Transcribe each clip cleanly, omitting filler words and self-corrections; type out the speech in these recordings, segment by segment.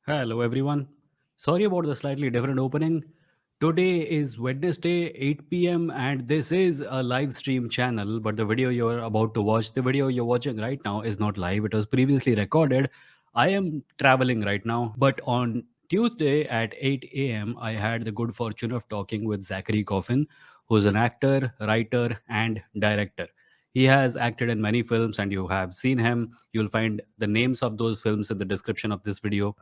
Hello, everyone. Sorry about the slightly different opening. Today is Wednesday, 8 p.m., and this is a live stream channel. But the video you're about to watch, the video you're watching right now, is not live. It was previously recorded. I am traveling right now, but on Tuesday at 8 a.m., I had the good fortune of talking with Zachary Coffin, who's an actor, writer, and director. He has acted in many films, and you have seen him. You'll find the names of those films in the description of this video,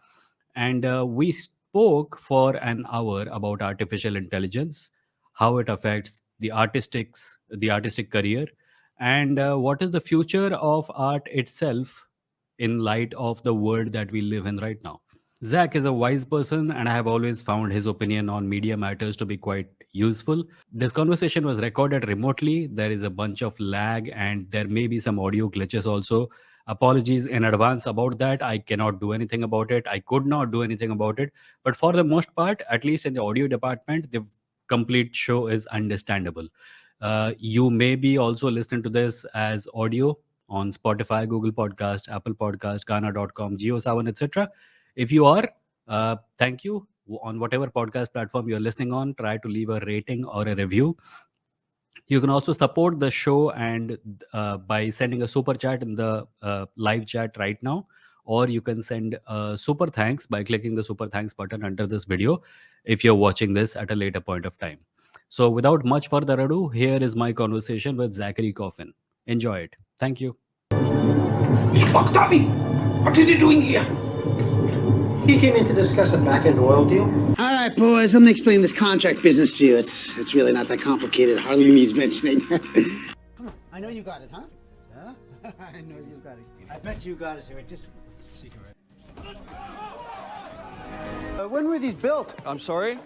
and we spoke for an hour about artificial intelligence, how it affects the artistic career, and what is the future of art itself in light of the world that we live in right now. Zach is a wise person, and I have always found his opinion on media matters to be quite useful. This conversation was recorded remotely. There is a bunch of lag, and there may be some audio glitches also. Apologies in advance about that. I cannot do anything about it. I could not do anything about it. But for the most part, at least in the audio department, the complete show is understandable. You may be also listening to this as audio on Spotify, Google Podcast, Apple Podcast, Ghana.com, JioSavan, etc. If you are, thank you. On whatever podcast platform you're listening on, try to leave a rating or a review. You can also support the show and by sending a super chat in the live chat right now, or you can send super thanks by clicking the super thanks button under this video if you're watching this at a later point of time. So, without much further ado, here is my conversation with Zachary Coffin. Enjoy it. Thank you. It's Baghdadi. What is he doing here? He came in to discuss a back-end oil deal. All right, boys, let me explain this contract business to you. It's really not that complicated. Hardly needs mentioning. Come on, I know you got it, huh? Huh? I know you got it. I bet you got it, sir. Just secret. When were these built? I'm sorry?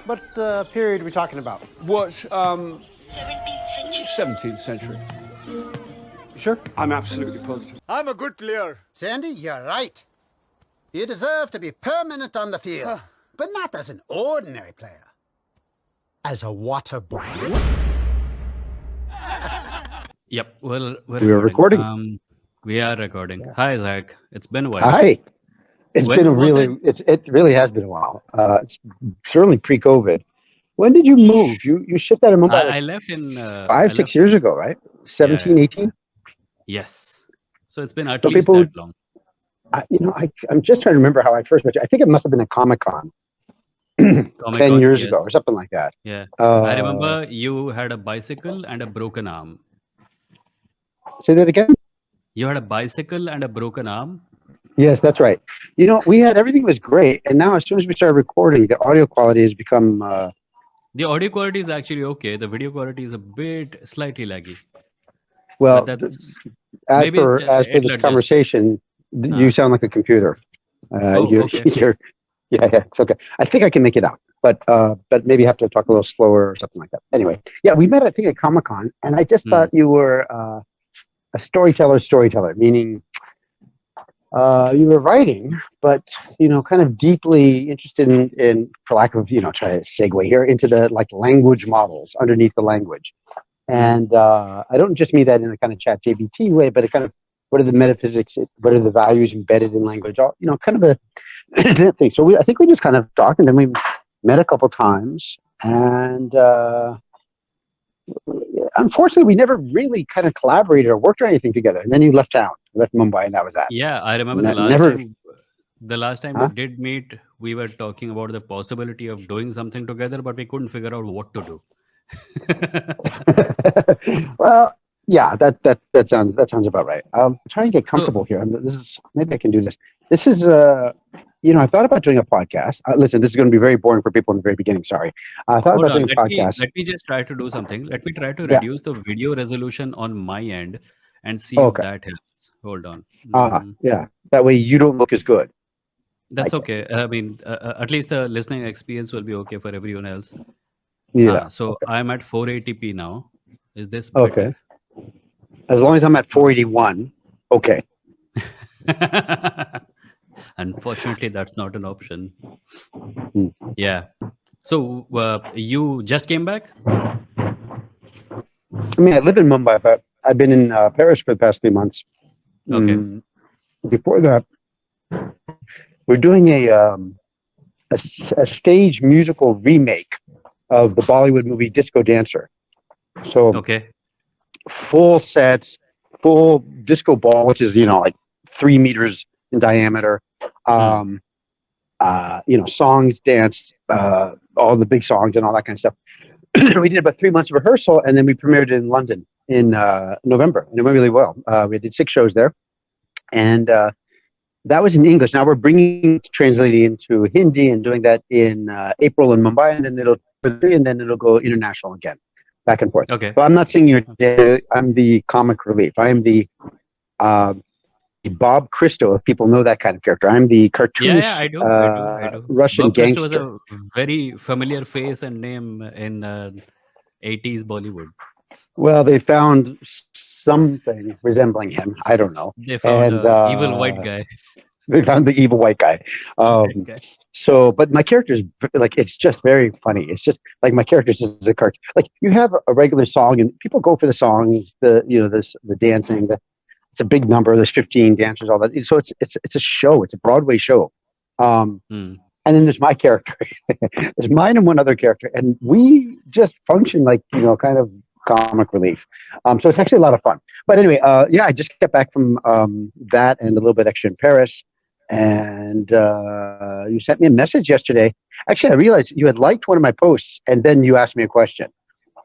What period are we talking about? What, 17th century. You sure? I'm absolutely positive. I'm a good player. Sandy, you're right. You deserve to be permanent on the field, but not as an ordinary player. As a water boy. Yep. Well, We are recording. We are recording. Hi, Zach. It's been a while. Hi. It's When been a was really, it really has been a while. It's certainly pre-COVID. When did you move? You shipped out of Mumbai I like left in five, 6 years ago, right? 17, 18? Yes. So it's been at So least people- that long. I'm just trying to remember how I first met you. I think it must have been at Comic-Con 10 Comic-Con, years yes. ago or something like that. Yeah. Uh, I remember you had a bicycle and a broken arm. Say that again? You had a bicycle and a broken arm. Yes, that's right. We had everything was great. And now as soon as we started recording, the audio quality has become, The audio quality is actually okay. The video quality is a bit slightly laggy. well, But that's as maybe per it's, it'll this adjust. conversation, you sound like a computer. Oh, You're, okay. yeah, it's okay. I think I can make it out, but maybe have to talk a little slower or something like that. Anyway, yeah, we met I think at Comic-Con, and I just thought you were a storyteller, meaning you were writing, but kind of deeply interested in for lack of try to segue here into the like language models underneath the language. And I don't just mean that in a kind of chat JBT way, but a kind of what are the metaphysics, what are the values embedded in language, all kind of a thing. So I think we just kind of talked, and then we met a couple times, and unfortunately we never really kind of collaborated or worked or anything together. And then you left town, left Mumbai, and that was that. Yeah, I remember the last time Huh? we did meet, we were talking about the possibility of doing something together, but we couldn't figure out what to do. Well, yeah, that sounds about right. I'm trying to get comfortable here. Maybe I can do this. This is I thought about doing a podcast. Listen, this is going to be very boring for people in the very beginning. Sorry, I thought Hold about on, doing a podcast. let me just try to do something. Let me try to Yeah. reduce the video resolution on my end and see Okay. if that helps. Hold on. Yeah, that way you don't look as good. That's like okay. I mean, at least the listening experience will be okay for everyone else. Yeah. So I'm at 480p now. Is this better? Okay. As long as I'm at 481, okay. Unfortunately, that's not an option. Hmm. Yeah. So you just came back? I mean, I live in Mumbai, but I've been in Paris for the past 3 months. Okay. Before that, We're doing a stage musical remake of the Bollywood movie Disco Dancer. So Okay. full sets, full disco ball, which is like 3 meters in diameter. Hmm. Songs, dance, all the big songs and all that kind of stuff. We did about 3 months of rehearsal, and then we premiered in London in November, and it went really well. We did 6 shows there, and that was in English. Now we're bringing translating into Hindi and doing that in April in Mumbai, and then it'll go international again, back and forth. Okay. But I'm not singing your. I'm the comic relief. I am the Bob Christo, if people know that kind of character. I'm the cartoonish Yeah, I do. I do. I do. Russian Bob Christo was gangster. a very familiar face and name in 80s Bollywood. Well, they found something resembling him. I don't know, They found and a evil white guy. they found the evil white guy. Okay. So, but my character is like, it's just very funny. It's just like my character is just a cartoon. Like you have a regular song, and people go for the songs, the dancing. It's a big number. There's 15 dancers, all that. So it's a show. It's a Broadway show. Um, Hmm. and then there's my character. There's mine and one other character, and we just function like kind of comic relief. So it's actually a lot of fun. But anyway, yeah, I just got back from that and a little bit extra in Paris. And you sent me a message yesterday. Actually, I realized you had liked one of my posts, and then you asked me a question.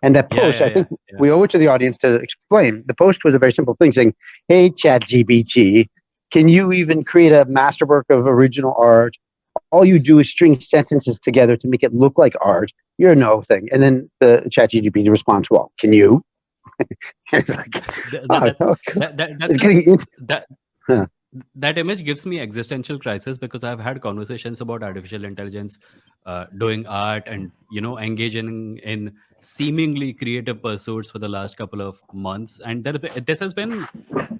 And that Yeah, post, yeah, I think yeah. we owe it to the audience to explain. The post was a very simple thing saying, "Hey, ChatGPT, can you even create a masterwork of original art? All you do is string sentences together to make it look like art. You're no thing." And then the ChatGPT responds, "Well, can you?" It's like, That, oh, that, no, that's it's getting into. that Huh. that image gives me existential crisis because I've had conversations about artificial intelligence doing art and engaging in seemingly creative pursuits for the last couple of months, and this has been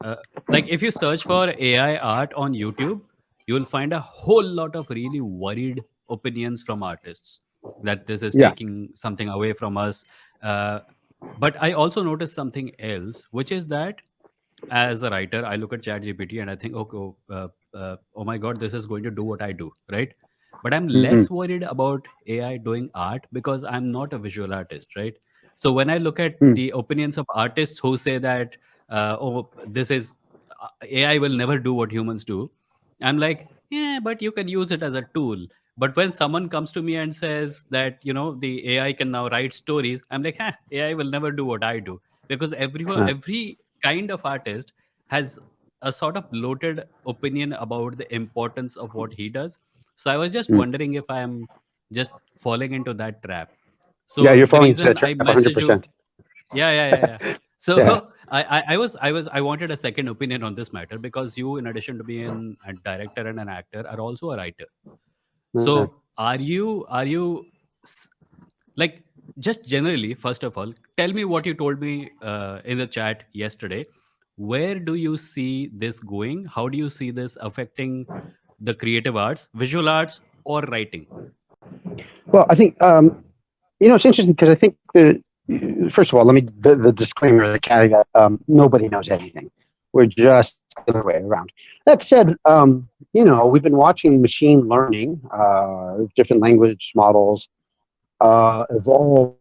uh, like if you search for AI art on YouTube, you will find a whole lot of really worried opinions from artists that this is Yeah. taking something away from us. uh, but I also noticed something else, which is that as a writer, I look at ChatGPT and I think, okay, oh my God, this is going to do what I do, right? But I'm Mm-hmm. less worried about AI doing art because I'm not a visual artist, right? So when I look at Mm. the opinions of artists who say that, oh, this is AI will never do what humans do, I'm like, yeah, but you can use it as a tool. But when someone comes to me and says that, the AI can now write stories, I'm like, AI will never do what I do because Uh, every kind of artist has a sort of bloated opinion about the importance of what he does. So I was just mm. wondering if I am just falling into that trap. Yeah, So you're the falling into reason that I trap messaged you, 100%. yeah. Yeah. So I wanted a second opinion on this matter because you, in addition to being a director and an actor, are also a writer. Uh, So are you s- like, just generally, first of all, tell me what you told me in the chat yesterday. Where do you see this going? How do you see this affecting the creative arts, visual arts, or writing? well, I think it's interesting because I think first of all, let me the disclaimer, the caveat: nobody knows anything. We're just the other way around. That said, we've been watching machine learning, different language models evolve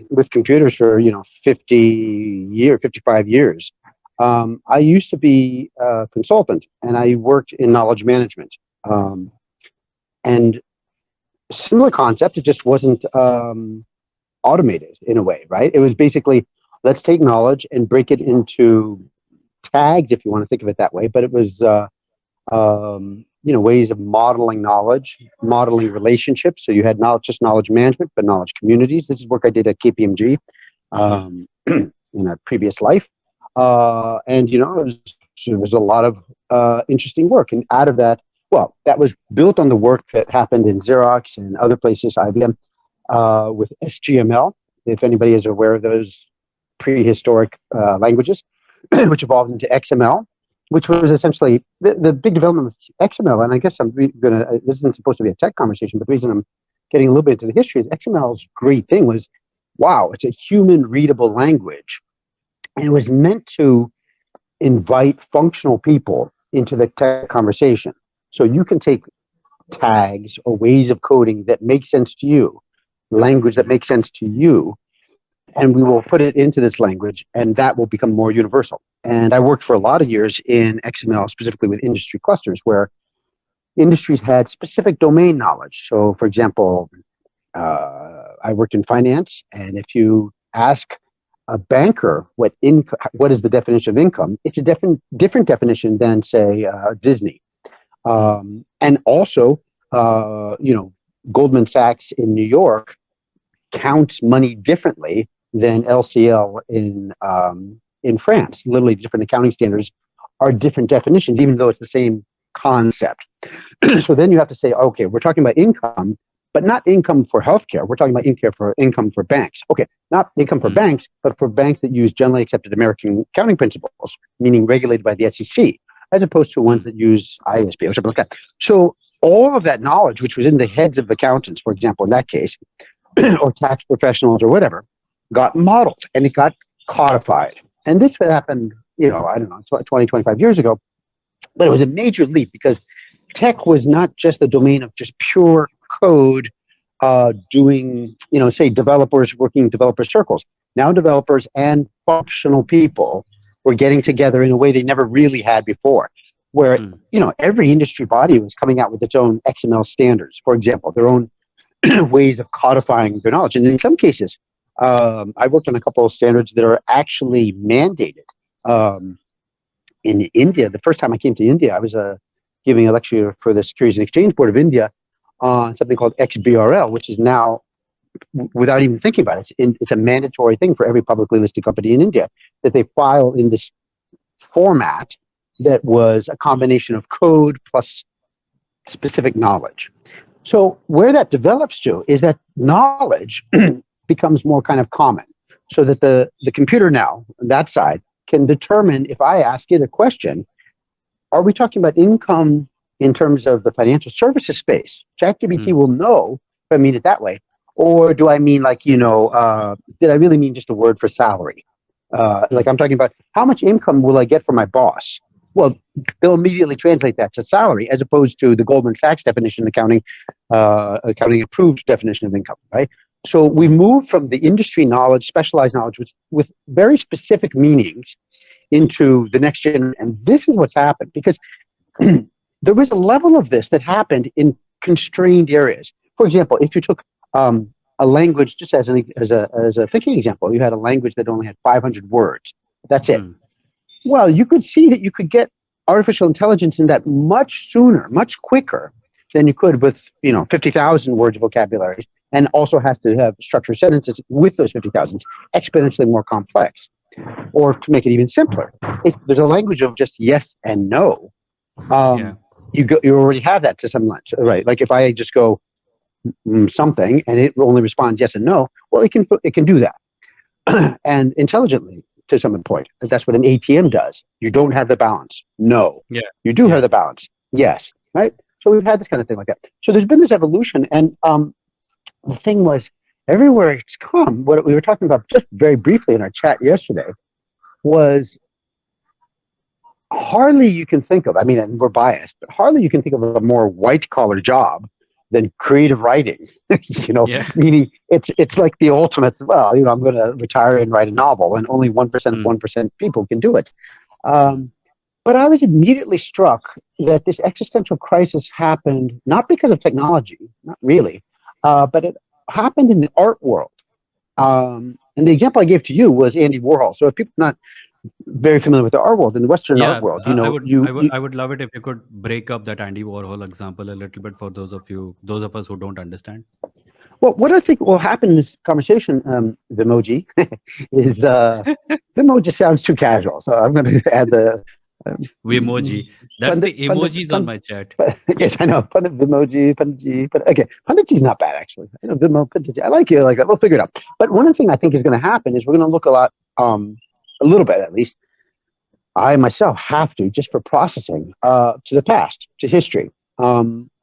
with computers for 55 years. I used to be a consultant, and I worked in knowledge management. Um, and similar concept, it just wasn't automated in a way, right? It was basically, let's take knowledge and break it into tags, if you want to think of it that way. But it was ways of modeling knowledge, modeling relationships. So you had not just knowledge management, but knowledge communities. This is work I did at KPMG Hmm. in a previous life. And it was a lot of interesting work. And out of that, well, that was built on the work that happened in Xerox and other places, IBM, with SGML, if anybody is aware of those prehistoric languages, which evolved into XML, which was essentially the big development of XML. And I guess this isn't supposed to be a tech conversation, but the reason I'm getting a little bit into the history is XML's great thing was, wow, it's a human readable language. And it was meant to invite functional people into the tech conversation. So you can take tags or ways of coding that make sense to you, language that makes sense to you, and we will put it into this language, and that will become more universal. And I worked for a lot of years in XML, specifically with industry clusters, where industries had specific domain knowledge. So, for example, I worked in finance, and if you ask a banker what is the definition of income, it's a different definition than, say, Disney. And also, Goldman Sachs in New York counts money differently than LCL in France. Literally, different accounting standards are different definitions, even though it's the same concept. So then you have to say, okay, we're talking about income, but not income for healthcare. We're talking about income for banks. Okay, not income for banks, but for banks that use generally accepted American accounting principles, meaning regulated by the SEC, as opposed to ones that use ISB or something like that. So all of that knowledge, which was in the heads of accountants, for example, in that case, or tax professionals or whatever, got modeled and it got codified. And this happened, I don't know, 20, 25 years ago, but it was a major leap because tech was not just the domain of just pure code doing, say developers working developer circles. Now developers and functional people were getting together in a way they never really had before, where, every industry body was coming out with its own XML standards, for example, their own ways of codifying their knowledge. And in some cases, I worked on a couple of standards that are actually mandated. In India, the first time I came to India, I was giving a lecture for the Securities and Exchange Board of India on something called XBRL, which is now, without even thinking about it, it's a mandatory thing for every publicly listed company in India that they file in this format that was a combination of code plus specific knowledge. So where that develops to is that knowledge becomes more kind of common, so that the computer now, on that side, can determine if I ask it a question, are we talking about income in terms of the financial services space? ChatGPT will know if I mean it that way, or do I mean did I really mean just a word for salary? Like I'm talking about how much income will I get from my boss? Well, they'll immediately translate that to salary, as opposed to the Goldman Sachs definition, accounting approved definition of income, right? So we moved from the industry knowledge, specialized knowledge with very specific meanings into the next gen. And this is what's happened, because there was a level of this that happened in constrained areas. For example, if you took a language, just as a thinking example, you had a language that only had 500 words. That's it. Well, you could see that you could get artificial intelligence in that much sooner, much quicker than you could with 50,000 words of vocabulary, and also has to have structured sentences with those 50,000, exponentially more complex. Or to make it even simpler, if there's a language of just yes and no, you already have that to some length, right? Like if I just go something and it only responds yes and no, well, it can do that and intelligently to some point. That's what an ATM does. You don't have the balance. No. Yeah. You do have the balance. Yes. Right. So we've had this kind of thing like that. So there's been this evolution, and the thing was, everywhere it's come, what we were talking about just very briefly in our chat yesterday was hardly you can think of, and we're biased, but hardly you can think of a more white collar job than creative writing. Meaning it's like the ultimate, well, I'm going to retire and write a novel, and only 1% of 1% people can do it. But I was immediately struck that this existential crisis happened not because of technology, not really, but it happened in the art world. And the example I gave to you was Andy Warhol. So if people are not very familiar with the art world, in the Western art world, I would love it if you could break up that Andy Warhol example a little bit for those of us who don't understand. Well, what I think will happen in this conversation, Vimoji, is Vimoji sounds too casual. So I'm going to add the Vimoji. That's the emojis on my chat. Yes, I know. Vimoji, Pandji. But okay, Pandji's not bad actually. I know Vimo, Pandji. I like you. Like that. We'll figure it out. But one thing I think is going to happen is we're going to look a lot, a little bit at least. I myself have to, just for processing, to the past, to history,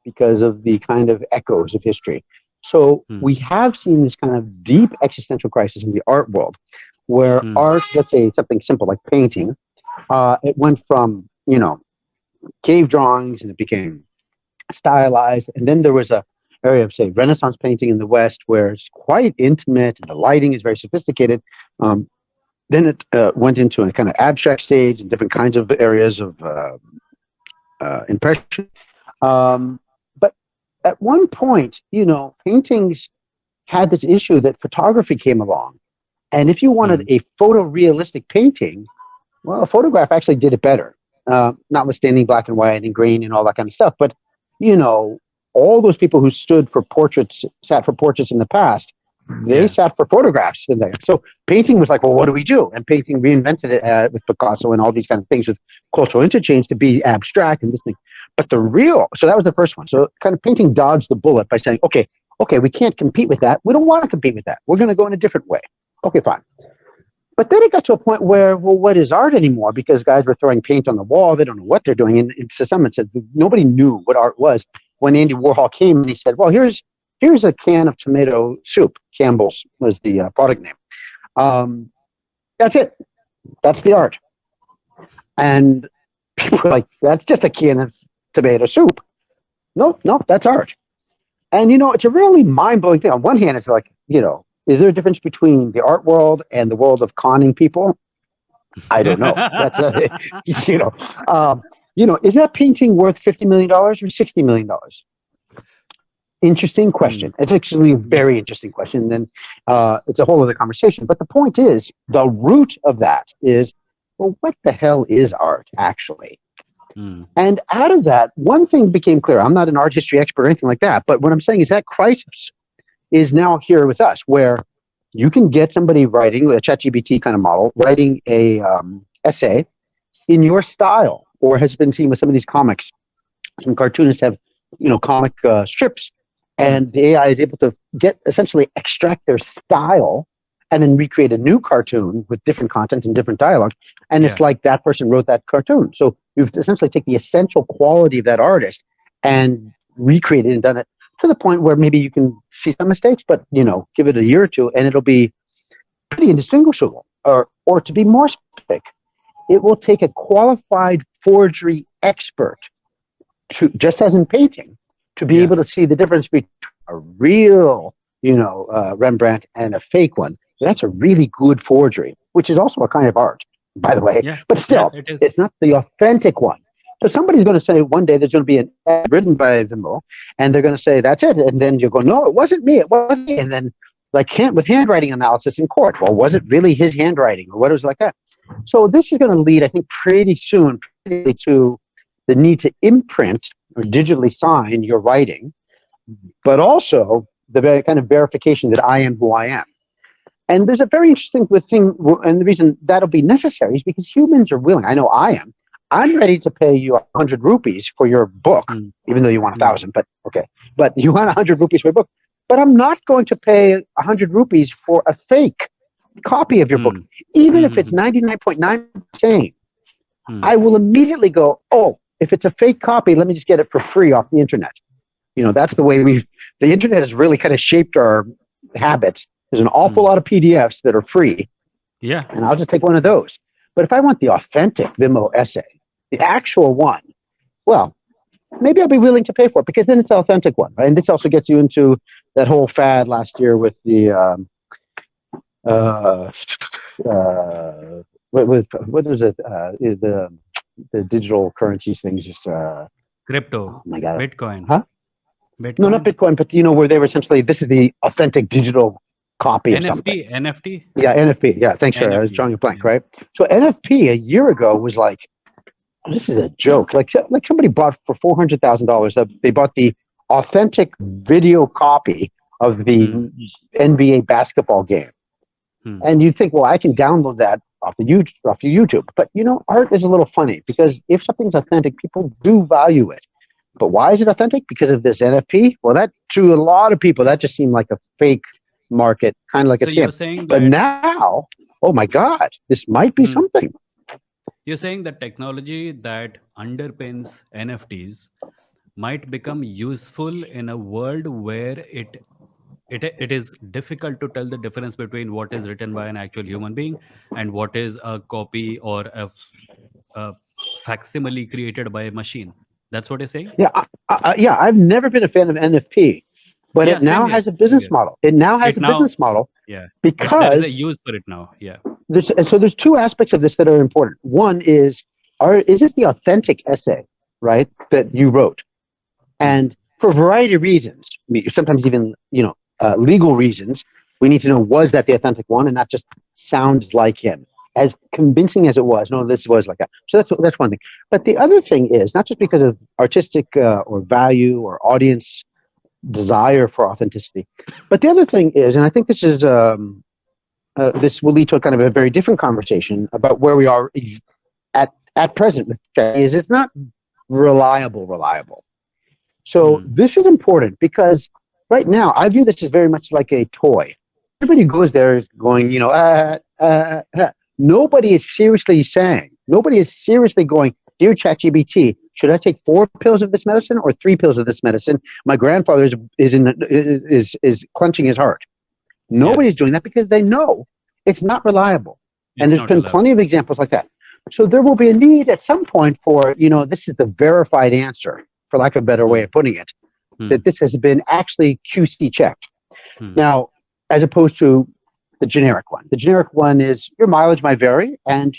because of the kind of echoes of history. So we have seen this kind of deep existential crisis in the art world, where art, let's say something simple like painting, it went from, cave drawings and it became stylized. And then there was a area of, say, Renaissance painting in the West where it's quite intimate and the lighting is very sophisticated. Then it went into a kind of abstract stage and different kinds of areas of impression. But at one point, paintings had this issue that photography came along. And if you wanted a photorealistic painting, well, a photograph actually did it better, notwithstanding black and white and green and all that kind of stuff. But, all those people who sat for portraits in the past, they sat for photographs in there. So painting was like, well, what do we do? And painting reinvented it with Picasso and all these kind of things with cultural interchange to be abstract and this thing. But so that was the first one. So kind of painting dodged the bullet by saying, okay, we can't compete with that. We don't want to compete with that. We're going to go in a different way. Okay, fine. But then it got to a point where, well, what is art anymore? Because guys were throwing paint on the wall. They don't know what they're doing. And to some extent, nobody knew what art was when Andy Warhol came and he said, well, here's a can of tomato soup. Campbell's was the product name. That's it. That's the art. And people were like, that's just a can of tomato soup. No, that's art. And, it's a really mind-blowing thing. On one hand, it's like, is there a difference between the art world and the world of conning people? I don't know. That's is that painting worth $50 million or $60 million? Interesting question. It's actually a very interesting question. And it's a whole other conversation. But the point is, the root of that is, well, what the hell is art actually? And out of that, one thing became clear. I'm not an art history expert or anything like that. But what I'm saying is that crisis is now here with us, where you can get somebody writing a ChatGPT kind of model, writing a essay in your style, or has been seen with some of these comics. Some cartoonists have, comic strips, and the AI is able to essentially extract their style and then recreate a new cartoon with different content and different dialogue. And it's like that person wrote that cartoon. So you've essentially taken the essential quality of that artist and recreated and done it to the point where maybe you can see some mistakes, but give it a year or two and it'll be pretty indistinguishable. Or to be more specific, it will take a qualified forgery expert to, just as in painting, to be able to see the difference between a real, Rembrandt and a fake one. That's a really good forgery, which is also a kind of art, by the way. But still, it's not the authentic one. So somebody's going to say one day there's going to be an ad written by Vimeo, and they're going to say, that's it. And then you go, no, it wasn't me. It wasn't me. And then with handwriting analysis in court, well, was it really his handwriting or what was it like that? So this is going to lead, I think, pretty soon to the need to imprint or digitally sign your writing, but also the very kind of verification that I am who I am. And there's a very interesting thing, and the reason that'll be necessary is because humans are willing. I know I am. I'm ready to pay you 100 rupees for your book, even though you want 1,000, but okay. But you want 100 rupees for a book. But I'm not going to pay 100 rupees for a fake copy of your book, even if it's 99.9% same. I will immediately go, oh, if it's a fake copy, let me just get it for free off the internet. That's the way the internet has really kind of shaped our habits. There's an awful lot of PDFs that are free. Yeah. And I'll just take one of those. But if I want the authentic Vimeo essay, the actual one, well, maybe I'll be willing to pay for it because then it's the authentic one. Right? And this also gets you into that whole fad last year with the what is it? The digital currencies things is Crypto. Oh my God. Bitcoin. Huh? Bitcoin? No, not Bitcoin, but where they were essentially, this is the authentic digital copy of something. NFT? Yeah, NFP. Yeah, thanks for I was drawing a blank, right? So NFP a year ago was like, this is a joke. Like somebody bought for $400,000. They bought the authentic video copy of the NBA basketball game. And you think, well, I can download that off YouTube. But art is a little funny because if something's authentic, people do value it. But why is it authentic? Because of this NFP? Well, that to a lot of people, that just seemed like a fake market, kind of like a scam. But now, oh my God, this might be something. You're saying that technology that underpins NFTs might become useful in a world where it is difficult to tell the difference between what is written by an actual human being and what is a copy or a facsimile created by a machine. That's what you're saying? Yeah, yeah. I've never been a fan of NFP, but Yeah, it same now here. has a Same business here. model. It now has It a now, business model yeah, there is a because use for it now. Yeah. there's two aspects of this that are important. One is, is it the authentic essay, right, that you wrote? Hmm. And for a variety of reasons, sometimes even legal reasons, we need to know, was that the authentic one, and not just sounds like him. As convincing as it was, no, this was like that. So that's one thing. But the other thing is not just because of artistic or value or audience desire for authenticity, but the other thing is, and I think this is this will lead to a kind of a very different conversation about where we are at present. Is it's not reliable. So Hmm. this is important because right now I view this as very much like a toy. Everybody goes there is going, nobody is seriously saying, nobody is seriously going, dear ChatGPT, should I take 4 pills of this medicine or 3 pills of this medicine? My grandfather is clenching his heart. Yeah. Nobody's doing that because they know it's not reliable. And It's there's not been allowed. plenty of examples like that. So there will be a need at some point for, this is the verified answer, for lack of a better way Hmm. of putting it, Hmm. that this has been actually QC checked. Hmm. Now, as opposed to the generic one. The generic one is your mileage might vary, and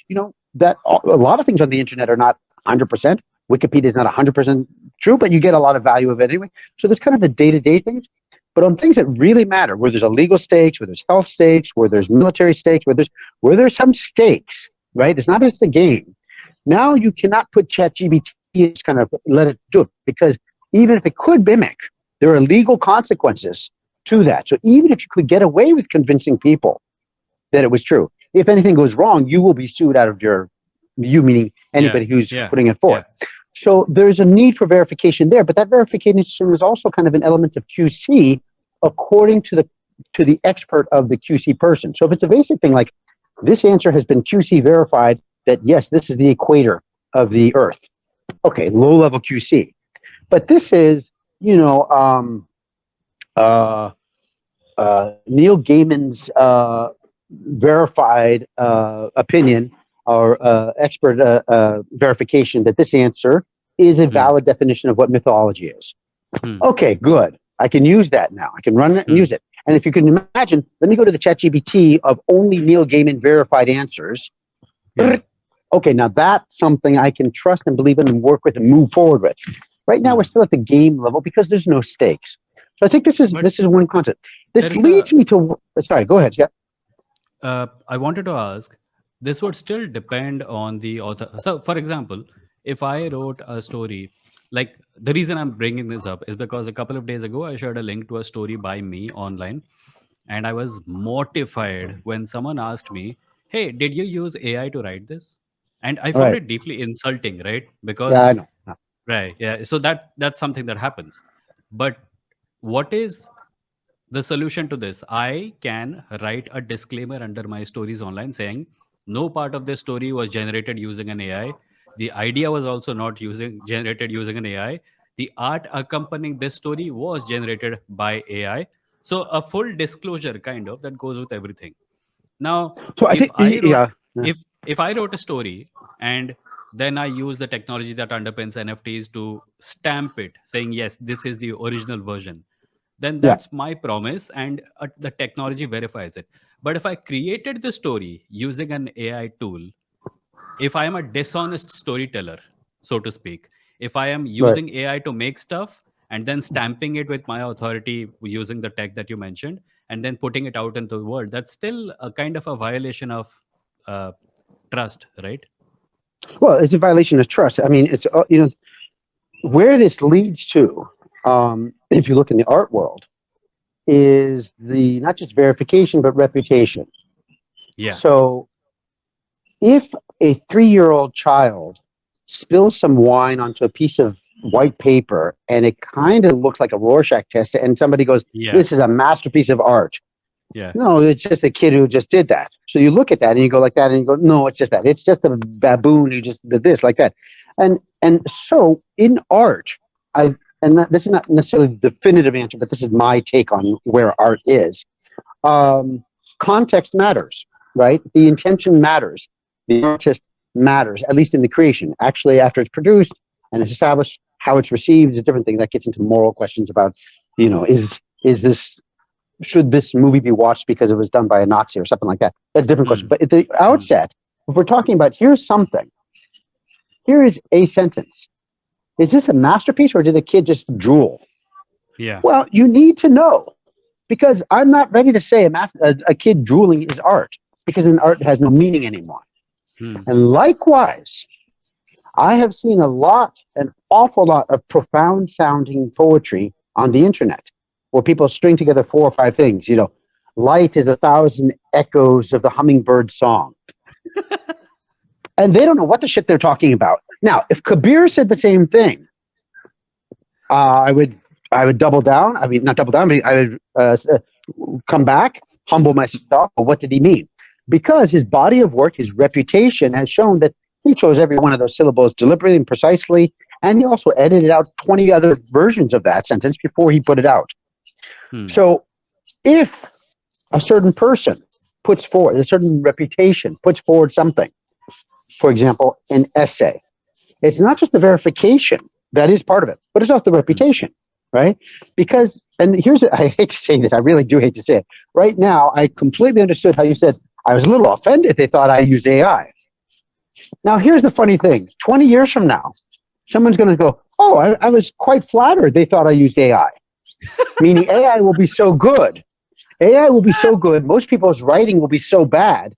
that a lot of things on the internet are not 100%. Wikipedia is not 100% true, but you get a lot of value of it anyway. So there's kind of the day-to-day things. But on things that really matter, where there's a legal stakes, where there's health stakes, where there's military stakes, where there's some stakes, right? It's not just a game. Now you cannot put ChatGPT and just kind of let it do it, because even if it could mimic, there are legal consequences to that. So even if you could get away with convincing people that it was true, if anything goes wrong, you will be sued out of you meaning Yeah. anybody who's Yeah. putting it Yeah. forth. So there's a need for verification there, but that verification is also kind of an element of QC according to the expert of the QC person. So if it's a basic thing like this answer has been QC verified that yes, this is the equator of the Earth. Okay, low level QC. But this is, uh, Neil Gaiman's verified opinion or expert verification that this answer is a Hmm. valid definition of what mythology is. Hmm. Okay, good. I can use that now. I can run it and Hmm. use it. And if you can imagine, let me go to the ChatGPT of only Neil Gaiman verified answers. Yeah. Okay, now that's something I can trust and believe in and work with and move forward with. Right now, we're Hmm. still at the game level because there's no stakes. So I think this is But one concept. there This is a leads me to. Sorry, go ahead. Yeah. I wanted to ask, this would still depend on the author. So, for example, if I wrote a story, like the reason I'm bringing this up is because a couple of days ago, I shared a link to a story by me online. And I was mortified when someone asked me, hey, did you use AI to write this? And I All found right. it deeply insulting, right? Yeah, Because, I know. right, yeah. So that's something that happens. But what is the solution to this? I can write a disclaimer under my stories online saying no part of this story was generated using an AI. The idea was also not using generated using an AI. The art accompanying this story was generated by AI. So a full disclosure kind of that goes with everything. Now, So I if think, I wrote yeah, yeah, if I wrote a story and then I use the technology that underpins NFTs to stamp it, saying yes, this is the original version, then yeah. that's my promise, and the technology verifies it. But if I created the story using an AI tool, if I am a dishonest storyteller, so to speak, if I am Right. using AI to make stuff and then stamping it with my authority using the tech that you mentioned and then putting it out into the world, that's still a kind of a violation of uh, trust, right? Well, it's a violation of trust. I mean, it's where this leads to. If you look in the art world, is the not just verification but reputation. Yeah. So if a 3-year-old child spills some wine onto a piece of white paper and it kind of looks like a Rorschach test, and somebody goes, Yeah. "This is a masterpiece of art." Yeah. No, it's just a kid who just did that. So you look at that and you go like that, and you go, "No, it's just that. It's just a baboon who just did this like that." And so in art, this is not necessarily the definitive answer, but this is my take on where art is. Um, Context matters, right? The intention matters. The artist matters, at least in the creation. Actually, after it's produced and it's established, how it's received is a different thing. That gets into moral questions about, is this should this movie be watched because it was done by a Nazi or something like that? That's a different question. But at the outset, if we're talking about here's something, here is a sentence. Is this a masterpiece or did the kid just drool? Yeah. Well, you need to know, because I'm not ready to say a kid drooling is art, because then art has no meaning anymore. And likewise, I have seen an awful lot of profound sounding poetry on the internet where people string together 4 or 5 things. Light is 1,000 echoes of the hummingbird song. And they don't know what the shit they're talking about. Now, if Kabir said the same thing, I would double down. I mean, not double down, but I would come back, humble myself. But what did he mean? Because his body of work, his reputation has shown that he chose every one of those syllables deliberately and precisely, and he also edited out 20 other versions of that sentence before he put it out. So if a certain person puts forward, a certain reputation puts forward something, for example, an essay, it's not just the verification that is part of it, but it's also the reputation, right? Because, and I hate to say this, I really do hate to say it. Right now, I completely understood how you said, I was a little offended they thought I used AI. Now, here's the funny thing. 20 years from now, someone's going to go, oh, I was quite flattered they thought I used AI. Meaning AI will be so good. AI will be so good. Most people's writing will be so bad.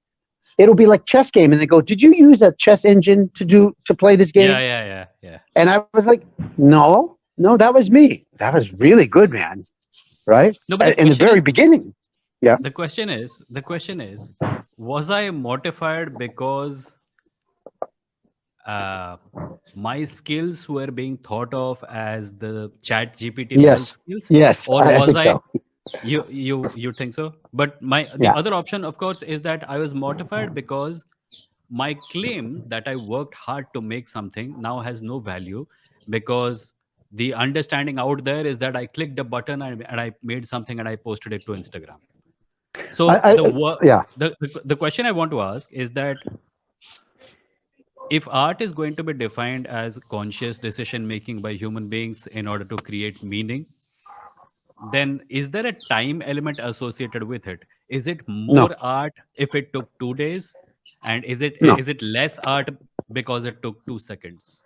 It'll be like chess game. And they go, did you use a chess engine to play this game? Yeah. And I was like, no, that was me. That was really good, man. Right? No, but In the very beginning. Yeah. The question is, was I mortified because my skills were being thought of as the chat GPT level skills? Yes. Or I was think I so. you think so? But the other option, of course, is that I was mortified because my claim that I worked hard to make something now has no value, because the understanding out there is that I clicked a button and I made something and I posted it to Instagram. So the question I want to ask is that if art is going to be defined as conscious decision making by human beings in order to create meaning, then is there a time element associated with it? Is it more No. art if it took 2 days, and is No. it less art because it took 2 seconds?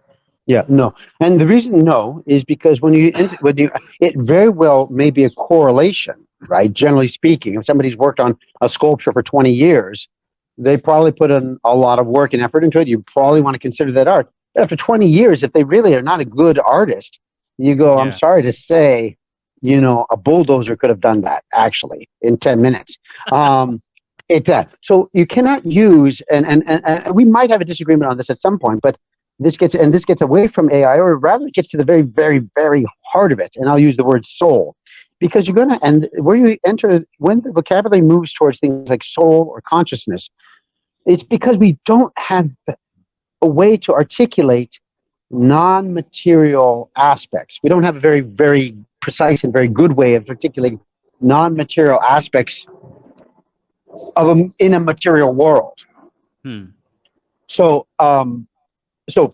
Yeah, no. And the reason no is because it very well may be a correlation, right? Generally speaking, if somebody's worked on a sculpture for 20 years, they probably put in a lot of work and effort into it. You probably want to consider that art. But after 20 years, if they really are not a good artist, you go, I'm sorry to say, a bulldozer could have done that actually in 10 minutes. So you cannot use, and we might have a disagreement on this at some point, but this gets away from AI, or rather it gets to the very, very, very heart of it. And I'll use the word soul, because when the vocabulary moves towards things like soul or consciousness, it's because we don't have a way to articulate non-material aspects. We don't have a very, very precise and very good way of articulating non-material aspects in a material world. So,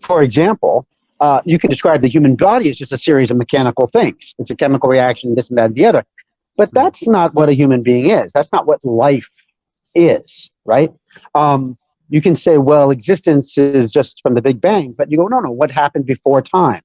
for example, you can describe the human body as just a series of mechanical things. It's a chemical reaction, this and that and the other. But that's not what a human being is. That's not what life is, right? You can say, well, existence is just from the Big Bang, but you go, no, what happened before time?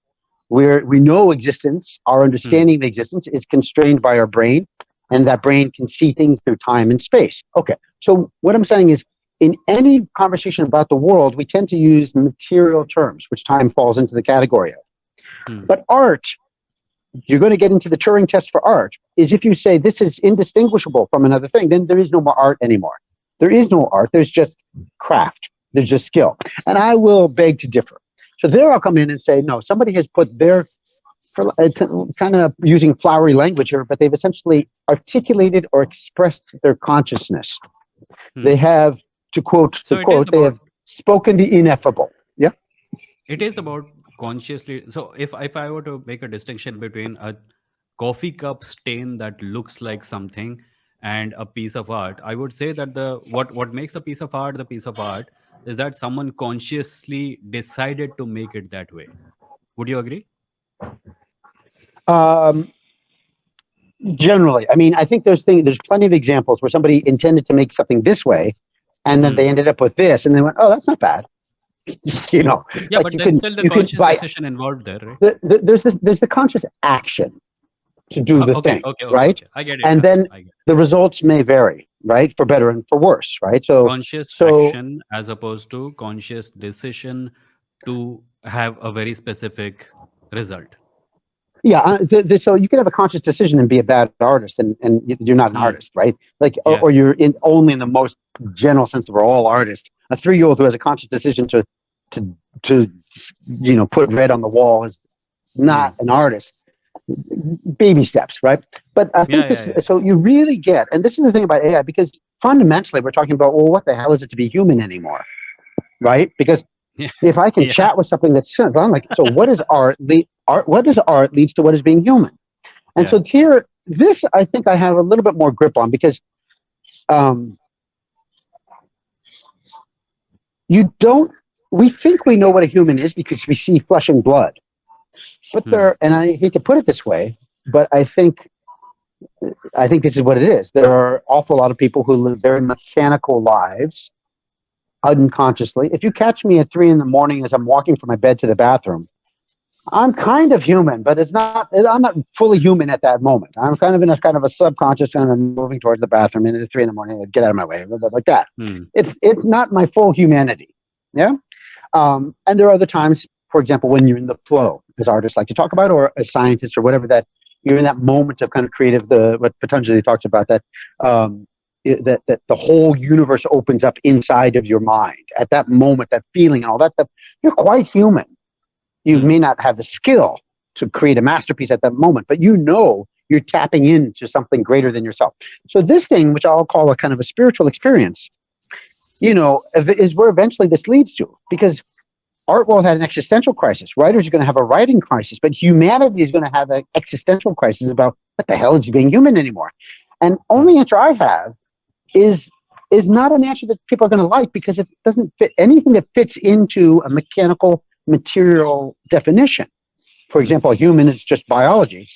We know existence, our understanding of existence is constrained by our brain, and that brain can see things through time and space. Okay, so what I'm saying is, in any conversation about the world, we tend to use material terms, which time falls into the category of. But art, you're going to get into the Turing test for art, is if you say this is indistinguishable from another thing, then there is no more art anymore. There is no art, there's just craft, there's just skill. And I will beg to differ. So there I'll come in and say, no, somebody has put kind of using flowery language here, but they've essentially articulated or expressed their consciousness. They have, to quote the quote, they have spoken the ineffable. Yeah. It is about consciously. So if I were to make a distinction between a coffee cup stain that looks like something and a piece of art, I would say that what makes a piece of art is that someone consciously decided to make it that way. Would you agree? Um, generally, I mean, I think there's plenty of examples where somebody intended to make something this way, and then they ended up with this, and they went, "Oh, that's not bad." You know, Yeah, like but there's still the you can conscious buy. decision involved there, right? There's the conscious action to do the Okay, thing, okay, okay, right? okay. I get it And now. then I get it. the results may vary, right, for better and for worse, right? Conscious So action as opposed to conscious decision to have a very specific result. yeah, so you can have a conscious decision and be a bad artist, and you're not an Hmm. artist, right? Like, Yeah. or you're only in the most general sense that we're all artists. A 3-year-old who has a conscious decision to put red on the wall is not an artist. Baby steps, right? But I think Yeah. so you really get, and this is the thing about AI, because fundamentally we're talking about, well, what the hell is it to be human anymore, right? Because Yeah. if I can Yeah. chat with something that sounds like, so what is art? What is art leads to what is being human. And Yeah. so here, this I think I have a little bit more grip on, because we think we know what a human is because we see flesh and blood. But and I hate to put it this way, but I think this is what it is. There are an awful lot of people who live very mechanical lives unconsciously. If you catch me at 3 a.m. as I'm walking from my bed to the bathroom, I'm kind of human, but I'm not fully human at that moment. I'm kind of in a subconscious kind of moving towards the bathroom, and at 3 a.m, get out of my way, like that. It's not my full humanity. Yeah. And there are other times, for example, when you're in the flow, as artists like to talk about, or as scientists or whatever, that you're in that moment of kind of creative, what Patanjali talks about, that that the whole universe opens up inside of your mind. At that moment, that feeling and all that stuff, you're quite human. You may not have the skill to create a masterpiece at that moment, but you're tapping into something greater than yourself. So this thing, which I'll call a kind of a spiritual experience, is where eventually this leads to, because art world had an existential crisis. Writers are going to have a writing crisis, but humanity is going to have an existential crisis about what the hell is being human anymore. And only answer I have is not an answer that people are going to like, because it doesn't fit anything that fits into a mechanical material definition. For example, a human is just biology.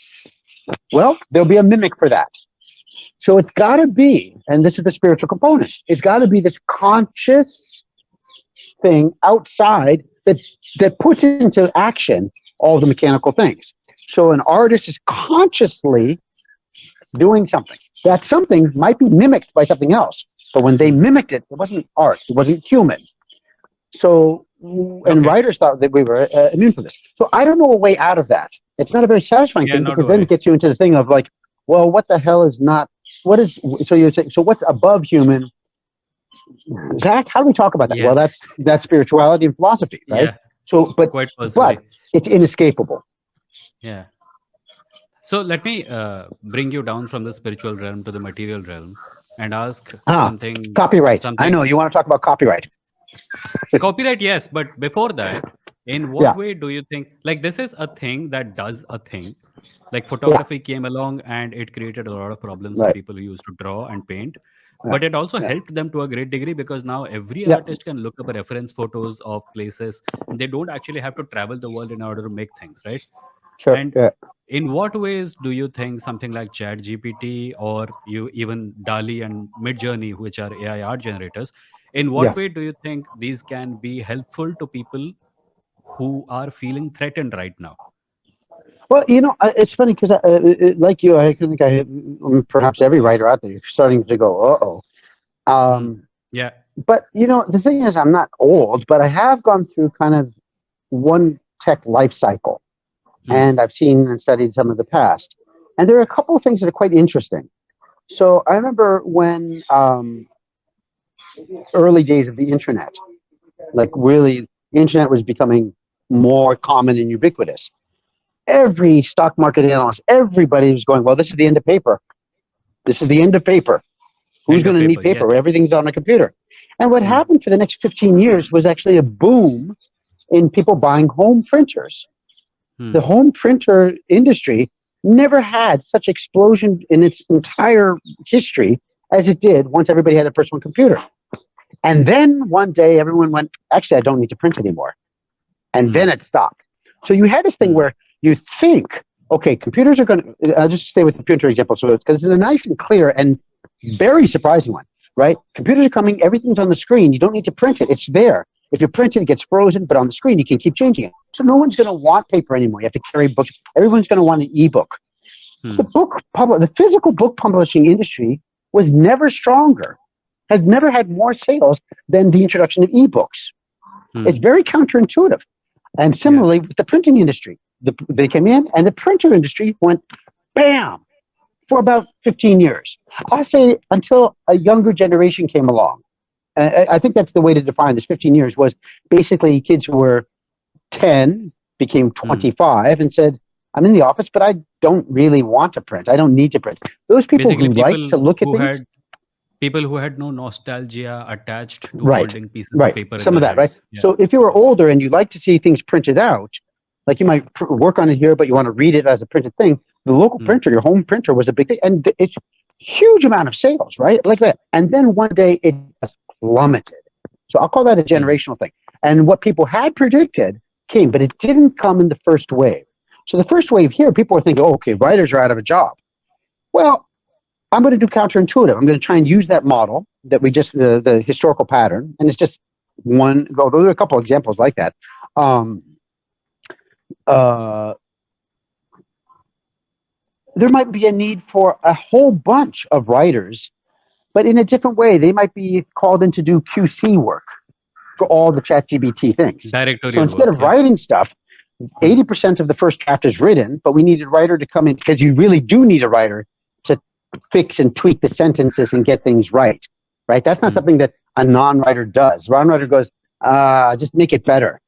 Well, there'll be a mimic for that. So it's got to be, and this is the spiritual component, it's got to be this conscious thing outside that puts into action all the mechanical things. So an artist is consciously doing something. That something might be mimicked by something else, but when they mimicked it, it wasn't art, it wasn't human. So, and writers thought that we were immune from this. So I don't know a way out of that. It's not a very satisfying thing, because then it gets you into the thing of like, well, what the hell is not, what is, so you're saying, so what's above human? Zach, how do we talk about that? Yeah. Well, that's spirituality and philosophy, right? Yeah. So, but it's inescapable. Yeah. So let me bring you down from the spiritual realm to the material realm and ask something. Copyright. I know you want to talk about copyright. Copyright, yes, but before that, in what way do you think, like, this is a thing that does a thing, like photography came along and it created a lot of problems for people who used to draw and paint, but it also helped them to a great degree, because now every artist can look up a reference photos of places, and they don't actually have to travel the world in order to make things, right? Sure. And in what ways do you think something like Chat GPT, or even DALI and Midjourney, which are AI art generators, in what way do you think these can be helpful to people who are feeling threatened right now? Well, it's funny, because like you, I think perhaps every writer out there, starting to go, Yeah. But the thing is, I'm not old, but I have gone through kind of one tech life cycle, and I've seen and studied some of the past, and there are a couple of things that are quite interesting. So I remember when early days of the internet, like really, the internet was becoming more common and ubiquitous. Every stock market analyst, everybody was going, well, this is the end of paper. This is the end of paper. Who's going to need paper? Yes. Everything's on a computer. And what happened for the next 15 years was actually a boom in people buying home printers. The home printer industry never had such explosion in its entire history as it did once everybody had a personal computer. And then one day everyone went, actually, I don't need to print anymore. And then it stopped. So you had this thing where you think, okay, computers are going to, I'll just stay with the printer example, so because it's a nice and clear and very surprising one, right? Computers are coming, everything's on the screen. You don't need to print it. It's there. If you print it, it gets frozen, but on the screen, you can keep changing it. So no one's going to want paper anymore. You have to carry books. Everyone's going to want an ebook. The physical book publishing industry was never stronger, has never had more sales than the introduction of ebooks. It's very counterintuitive. And similarly with the printing industry, they came in and the printer industry went bam for about 15 years. I'll say until a younger generation came along. I think that's the way to define this 15 years was basically kids who were 10 became 25 and said, I'm in the office, but I don't really want to print. I don't need to print. Those people Basically, who like to look at things. People who had no nostalgia attached to Right, holding pieces right. of paper. Some in of their that, right? hands. Yeah. So if you were older and you like to see things printed out, like you might work on it here, but you want to read it as a printed thing, the local printer, your home printer was a big thing. And it's huge amount of sales, right? Like that. And then one day it just plummeted. So I'll call that a generational thing. And what people had predicted came, but it didn't come in the first wave. So the first wave here, people were thinking, oh, okay, writers are out of a job. Well, I'm going to do counterintuitive. I'm going to try and use that model that we just, the historical pattern. And it's just one, although there are a couple examples like that. There might be a need for a whole bunch of writers, but in a different way. They might be called in to do QC work for all the ChatGPT things. Directorial So instead work, of writing stuff, 80% of the first draft is written, but we need a writer to come in because you really do need a writer to fix and tweak the sentences and get things right. Right? That's not something that a non-writer does. A non-writer goes, just make it better.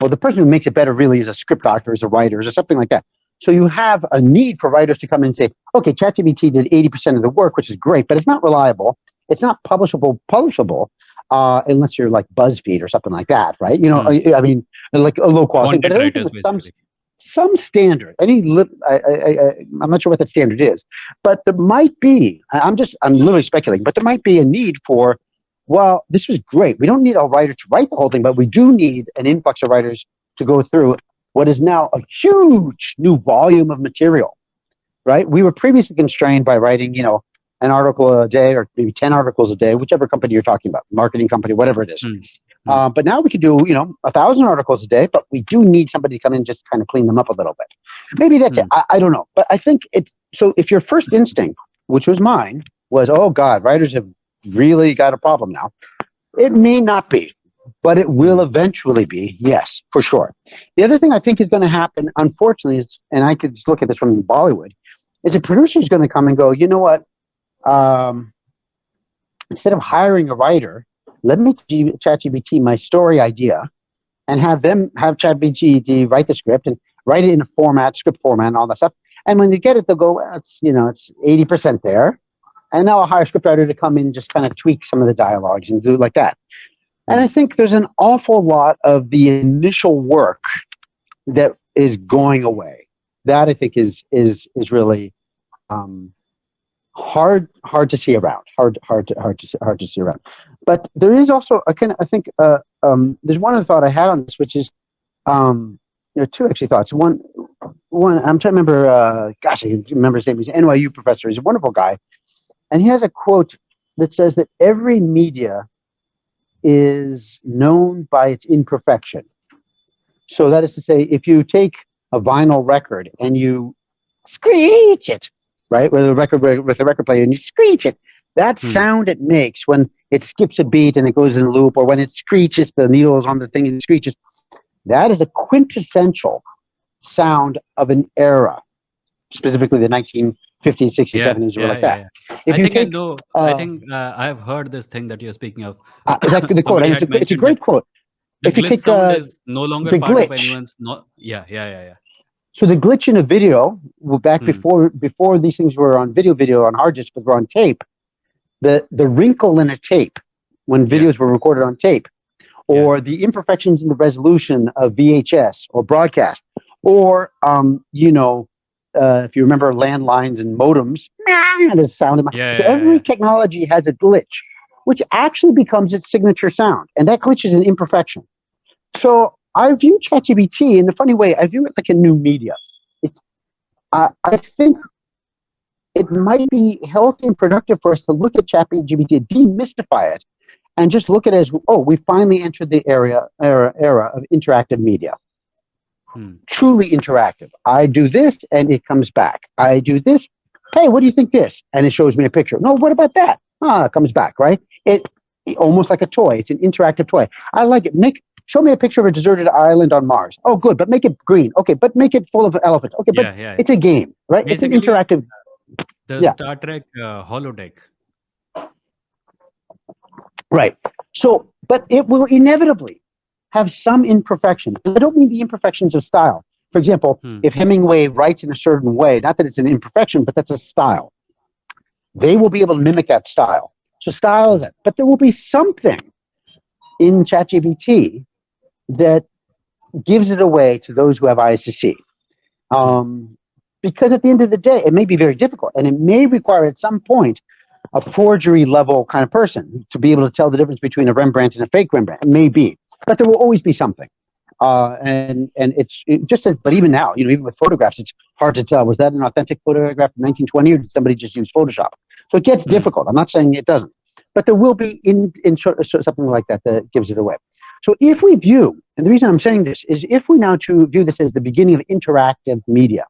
Well, the person who makes it better really is a script doctor, is a writer, or something like that. So you have a need for writers to come in and say, okay, ChatGPT did 80% of the work, which is great, but it's not reliable. It's not publishable, unless you're like BuzzFeed or something like that, right? You know, I mean, like a low quality, but Content writers, with some standard. I'm not sure what that standard is, but there might be. I'm literally speculating, but there might be a need for. Well, this was great. We don't need a writer to write the whole thing, but we do need an influx of writers to go through what is now a huge new volume of material, right? We were previously constrained by writing, an article a day or maybe 10 articles a day, whichever company you're talking about, marketing company, whatever it is. But now we can do, 1,000 articles a day, but we do need somebody to come in and just kind of clean them up a little bit. Maybe that's it. I don't know. But I think so if your first instinct, which was mine, was, oh God, writers have really got a problem now. It may not be, but it will eventually be. Yes, for sure. The other thing I think is going to happen, unfortunately, is, and I could just look at this from Bollywood, is a producer is going to come and go, you know what? Instead of hiring a writer, let me give ChatGPT my story idea and have ChatGPT write the script and write it in a script format and all that stuff. And when they get it, they'll go, well, it's 80% there. And now I'll hire a scriptwriter to come in and just kind of tweak some of the dialogues and do it like that. And I think there's an awful lot of the initial work that is going away. That I think is really hard to see around. Hard to see around. But there is also there's one other thought I had on this, which is two actually thoughts. One I'm trying to remember. I remember his name. He's an NYU professor. He's a wonderful guy. And he has a quote that says that every media is known by its imperfection. So that is to say, if you take a vinyl record and you screech it, right, with a record player, and you screech it, that sound it makes when it skips a beat and it goes in a loop, or when it screeches, the needle is on the thing and it screeches, that is a quintessential sound of an era, specifically the 1950s, 60s, 70s, or like that. I think I've heard this thing that you're speaking of. The quote, and it's a great quote. The glitch sound is no longer part of anyone's. So the glitch in a video, back before these things were on video on hard disk, but were on tape. The wrinkle in a tape when videos were recorded on tape, or the imperfections in the resolution of VHS or broadcast, or if you remember landlines and modems, the sound. Every technology has a glitch, which actually becomes its signature sound, and that glitch is an imperfection. So I view ChatGPT in a funny way. I view it like a new media. I think it might be healthy and productive for us to look at ChatGPT, demystify it, and just look at it as, oh, we finally entered the era of interactive media. Truly interactive. I do this and it comes back. I do this. Hey, what do you think this? And it shows me a picture. No, what about that? It comes back, right? It almost like a toy. It's an interactive toy. I like it. Show me a picture of a deserted island on Mars. Oh, good, but make it green. Okay, but make it full of elephants. Okay, but it's a game, right? Basically, it's an interactive. The Star Trek holodeck. Right. So, but it will inevitably have some imperfections. I don't mean the imperfections of style. For example, if Hemingway writes in a certain way, not that it's an imperfection, but that's a style, they will be able to mimic that style. So style is that. But there will be something in ChatGPT that gives it away to those who have eyes to see. Because at the end of the day, it may be very difficult, and it may require at some point a forgery level kind of person to be able to tell the difference between a Rembrandt and a fake Rembrandt. It may be, but there will always be something. And but even now, even with photographs, it's hard to tell. Was that an authentic photograph from 1920, or did somebody just use Photoshop? So it gets difficult. I'm not saying it doesn't, but there will be something like that that gives it away. So if we view, and the reason I'm saying this is if we now view this as the beginning of interactive media,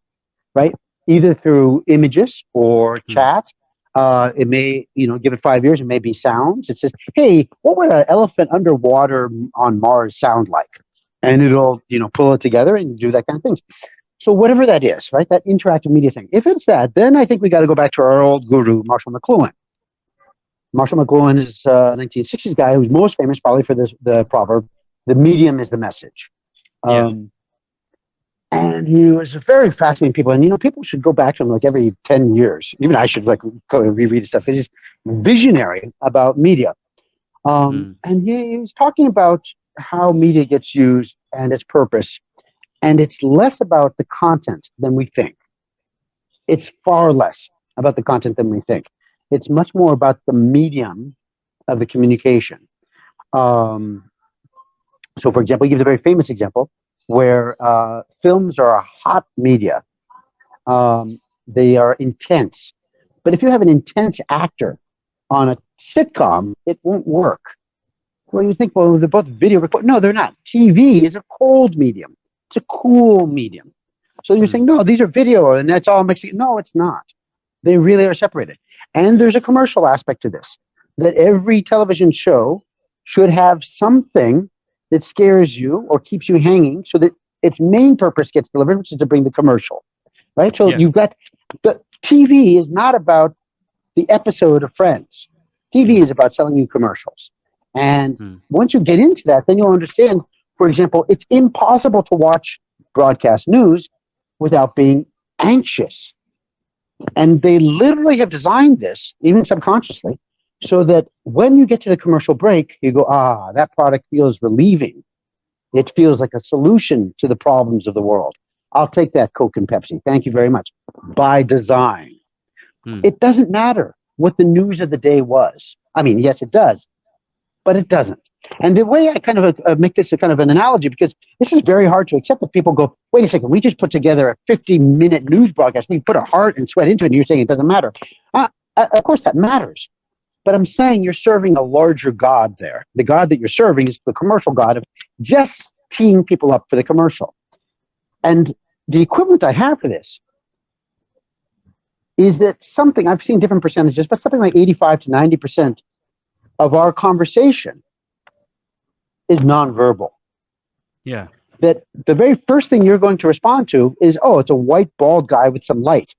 right? Either through images or chat. It may, give it 5 years, it may be sounds. It says, hey, what would an elephant underwater on Mars sound like? And it'll, pull it together and do that kind of things. So whatever that is, right? That interactive media thing. If it's that, then I think we got to go back to our old guru, Marshall McLuhan. Marshall McLuhan is a 1960s guy who's most famous probably for the proverb, the medium is the message. And he was a very fascinating people. And, people should go back to him like every 10 years. Even I should go and reread his stuff. He's visionary about media. And he was talking about how media gets used and its purpose. And it's less about the content than we think. It's far less about the content than we think. It's much more about the medium of the communication. So, for example, he gives a very famous example where films are a hot media. They are intense. But if you have an intense actor on a sitcom, it won't work. Well, you think, well, they're both video recorded. No, they're not. TV is a cold medium. It's a cool medium. So you're saying, no, these are video and that's all mixed. No, it's not. They really are separated. And there's a commercial aspect to this, that every television show should have something that scares you or keeps you hanging so that its main purpose gets delivered, which is to bring the commercial, right? So you've got, the TV is not about the episode of Friends. TV is about selling you commercials. And once you get into that, then you'll understand, for example, it's impossible to watch broadcast news without being anxious. And they literally have designed this, even subconsciously, so that when you get to the commercial break, you go, that product feels relieving. It feels like a solution to the problems of the world. I'll take that Coke and Pepsi. Thank you very much. By design. It doesn't matter what the news of the day was. I mean, yes, it does, but it doesn't. And the way I kind of make this a kind of an analogy, because this is very hard to accept, that people go, wait a second, we just put together a 50-minute news broadcast. We put our heart and sweat into it, and you're saying it doesn't matter. Of course that matters. But I'm saying you're serving a larger God there. The God that you're serving is the commercial God of just teeing people up for the commercial. And the equivalent I have for this is that something, I've seen different percentages, but something like 85 to 90% of our conversation is nonverbal. Yeah. That the very first thing you're going to respond to is, oh, it's a white bald guy with some light.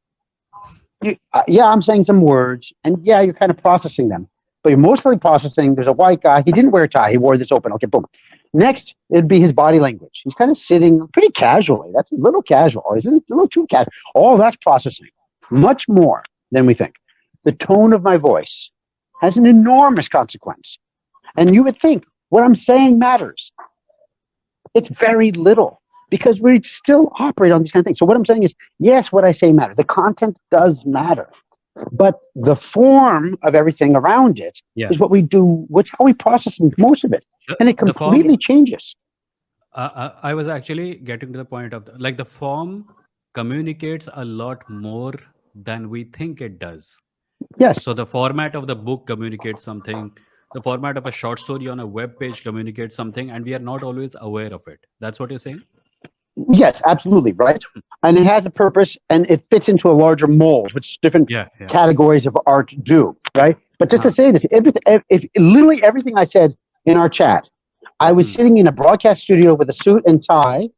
I'm saying some words, and you're kind of processing them, but you're mostly processing, there's a white guy, he didn't wear a tie, he wore this open, okay, boom. Next, it'd be his body language. He's kind of sitting pretty casually. That's a little casual, isn't it? A little too casual. All that's processing, much more than we think. The tone of my voice has an enormous consequence. And you would think, what I'm saying matters. It's very little, because we still operate on these kind of things. So what I'm saying is, yes, what I say matters. The content does matter. But the form of everything around it is what we do, what's how we process most of it. And it completely changes. I was actually getting to the point of the form communicates a lot more than we think it does. Yes. So the format of the book communicates something. The format of a short story on a web page communicates something, and we are not always aware of it. That's what you're saying? Yes, absolutely, right? And it has a purpose and it fits into a larger mold, which different Yeah, yeah. categories of art do, right? But just to Huh. say this, if literally everything I said in our chat, I was Hmm. sitting in a broadcast studio with a suit and tie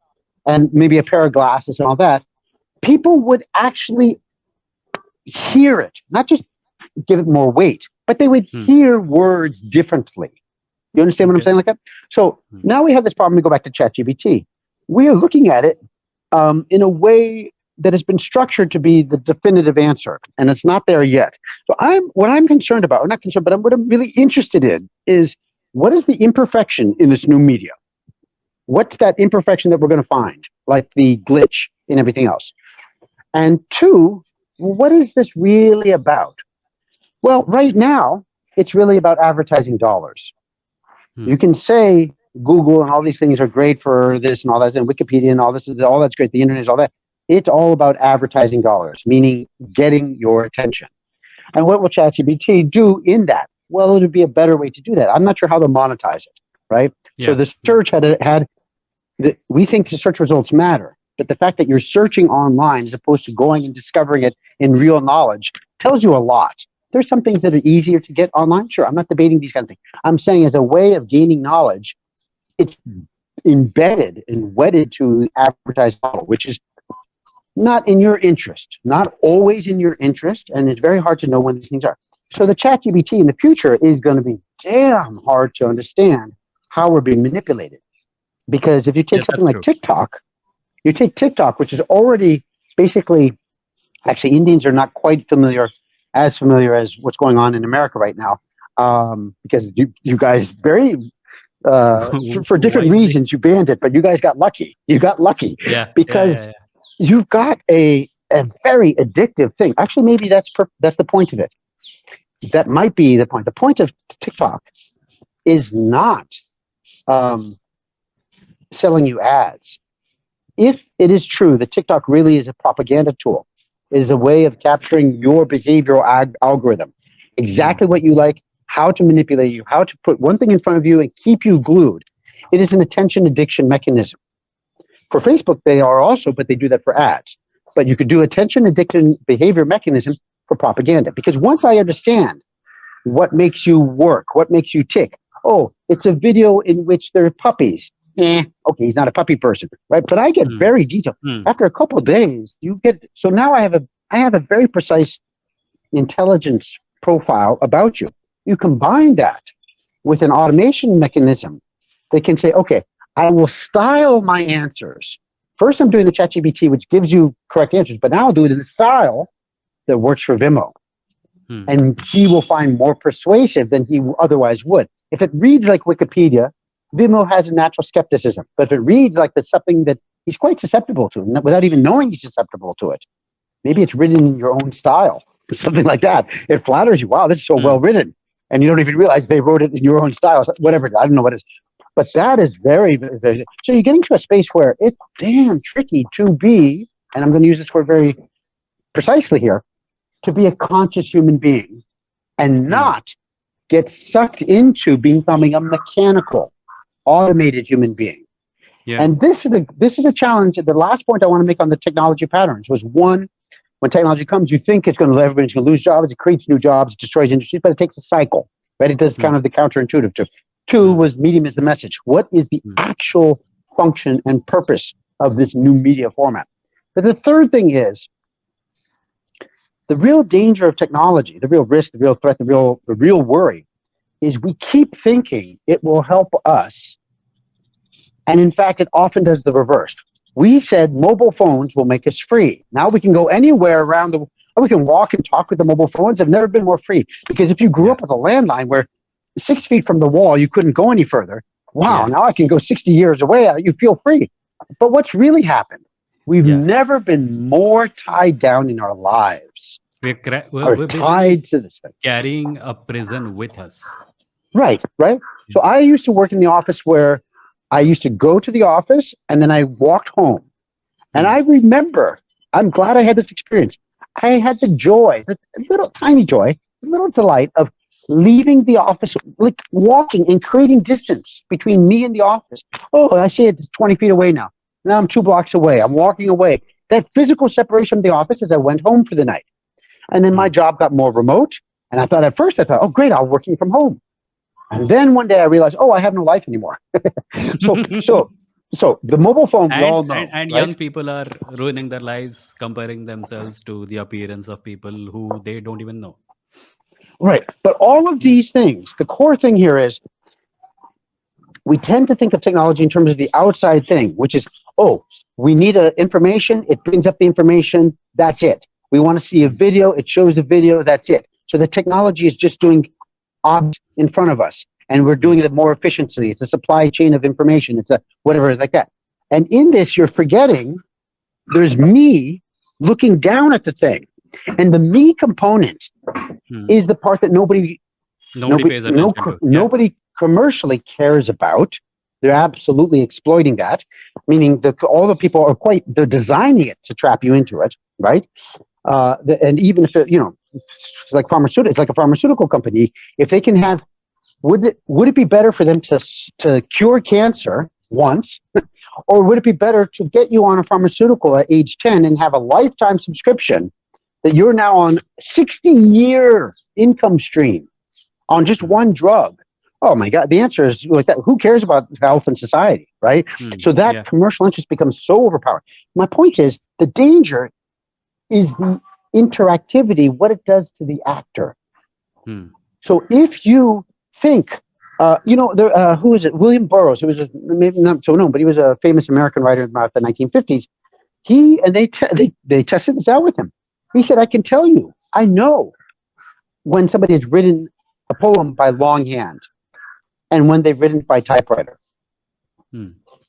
and maybe a pair of glasses and all that, people would actually hear it, not just give it more weight, but they would Hmm. hear words differently. You understand what I'm Okay. saying like that? So Hmm. now we have this problem. We go back to ChatGPT. We are looking at it in a way that has been structured to be the definitive answer, and it's not there yet. So what I'm concerned about, or not concerned, but what I'm really interested in is what is the imperfection in this new media? What's that imperfection that we're going to find, like the glitch in everything else? And two, what is this really about? Well, right now, it's really about advertising dollars. Hmm. You can say Google and all these things are great for this and all that, and Wikipedia and all this, all that's great. The internet is all that. It's all about advertising dollars, meaning getting your attention. And what will ChatGPT do in that? Well, it would be a better way to do that. I'm not sure how to monetize it, right? So Yeah. the search we think the search results matter, but the fact that you're searching online as opposed to going and discovering it in real knowledge tells you a lot. There's some things that are easier to get online. Sure, I'm not debating these kinds of things. I'm saying as a way of gaining knowledge, it's embedded and wedded to the advertised model, which is not in your interest, not always in your interest, and it's very hard to know when these things are. So the ChatGPT in the future is going to be damn hard to understand how we're being manipulated. Because if you Yeah, take something that's like true. TikTok, you take TikTok, which is already basically, actually, Indians are not quite as familiar as what's going on in America right now, because you guys very for different Wisely. reasons you banned it, but you guys got lucky. You got lucky Yeah, yeah, yeah, because yeah. you've got a very addictive thing. Actually, maybe that's the point of it. That might be the point. The point of TikTok is not um, selling you ads. If it is true that TikTok really is a propaganda tool, it is a way of capturing your behavioral algorithm, Hmm. exactly what you like, how to manipulate you, how to put one thing in front of you and keep you glued. It is an attention addiction mechanism. For Facebook, they are also, but they do that for ads. But you could do attention addiction behavior mechanism for propaganda. Because once I understand what makes you work, what makes you tick, oh, it's a video in which there are puppies. Okay, he's not a puppy person, right? But I get Hmm. very detailed. Hmm. After a couple of days, you get so now I have a very precise intelligence profile about you. You combine that with an automation mechanism that can say, okay, I will style my answers. First, I'm doing the ChatGPT, which gives you correct answers, but now I'll do it in the style that works for Vimo. Hmm. And he will find more persuasive than he otherwise would. If it reads like Wikipedia, Vimo has a natural skepticism. But if it reads like that's something that he's quite susceptible to, without even knowing he's susceptible to it, maybe it's written in your own style, something like that. It flatters you. Wow, this is so Hmm. well written. And you don't even realize they wrote it in your own style, whatever. I don't know what it is. But that is very, very, very, so you're getting to a space where it's damn tricky to be, and I'm going to use this word very precisely here, to be a conscious human being and Hmm. not get sucked into becoming a mechanical, automated human being. Yeah. And this is the challenge. The last point I want to make on the technology patterns was one, when technology comes, you think it's going to everybody's going to lose jobs. It creates new jobs, it destroys industries, but it takes a cycle. Right? It does Hmm. kind of the counterintuitive to. Two Hmm. was medium is the message. What is the Hmm. actual function and purpose of this new media format? But the third thing is the real danger of technology, the real risk, the real threat, the real worry is we keep thinking it will help us. And in fact, it often does the reverse. We said mobile phones will make us free. Now we can go anywhere around the world. We can walk and talk with the mobile phones. Have never been more free. Because if you grew Yeah. up with a landline where 6 feet from the wall, you couldn't go any further. Wow, Yeah. now I can go 60 years away. You feel free. But what's really happened? We've Yeah. never been more tied down in our lives or We're basically tied to this thing. carrying a prison with us. Right, right. So I used to work in the office where I used to go to the office and then I walked home. And Hmm. I remember I'm glad I had this experience. I had the joy, the little tiny joy, little delight of leaving the office, like walking and creating distance between me and the office. Oh, I see it's 20 feet away now. Now I'm 2 blocks away. I'm walking away. That physical separation from the office as I went home for the night. And then my job got more remote. And I thought at first, oh, great, I'm working from home. And then one day I realized, oh, I have no life anymore. So the mobile phone, we all know, And right? young people are ruining their lives, comparing themselves to the appearance of people who they don't even know. Right. But all of these things, the core thing here is we tend to think of technology in terms of the outside thing, which is, oh, we need information, it brings up the information, that's it. We want to see a video, it shows a video, that's it. So the technology is just doing objects in front of us, and we're doing it more efficiently. It's a supply chain of information. It's a whatever like that. And in this, you're forgetting there's me looking down at the thing, and the me component is the part that nobody pays attention to. Nobody commercially cares about. They're absolutely exploiting that, meaning all the people are they're designing it to trap you into it, right? And even if it's like pharmaceutical, it's like a pharmaceutical company. If they can have, would it be better for them to cure cancer once, or would it be better to get you on a pharmaceutical at age 10 and have a lifetime subscription that you're now on 60-year income stream on just one drug? Oh my God, the answer is like that. Who cares about health and society, right? So that commercial interest becomes so overpowering. My point is, the danger is the interactivity, what it does to the actor. So if you think, who is it? William Burroughs, who was maybe not so known, but he was a famous American writer about the 1950s. They tested this out with him. He said, I can tell you, I know when somebody has written a poem by longhand and when they've written by typewriter.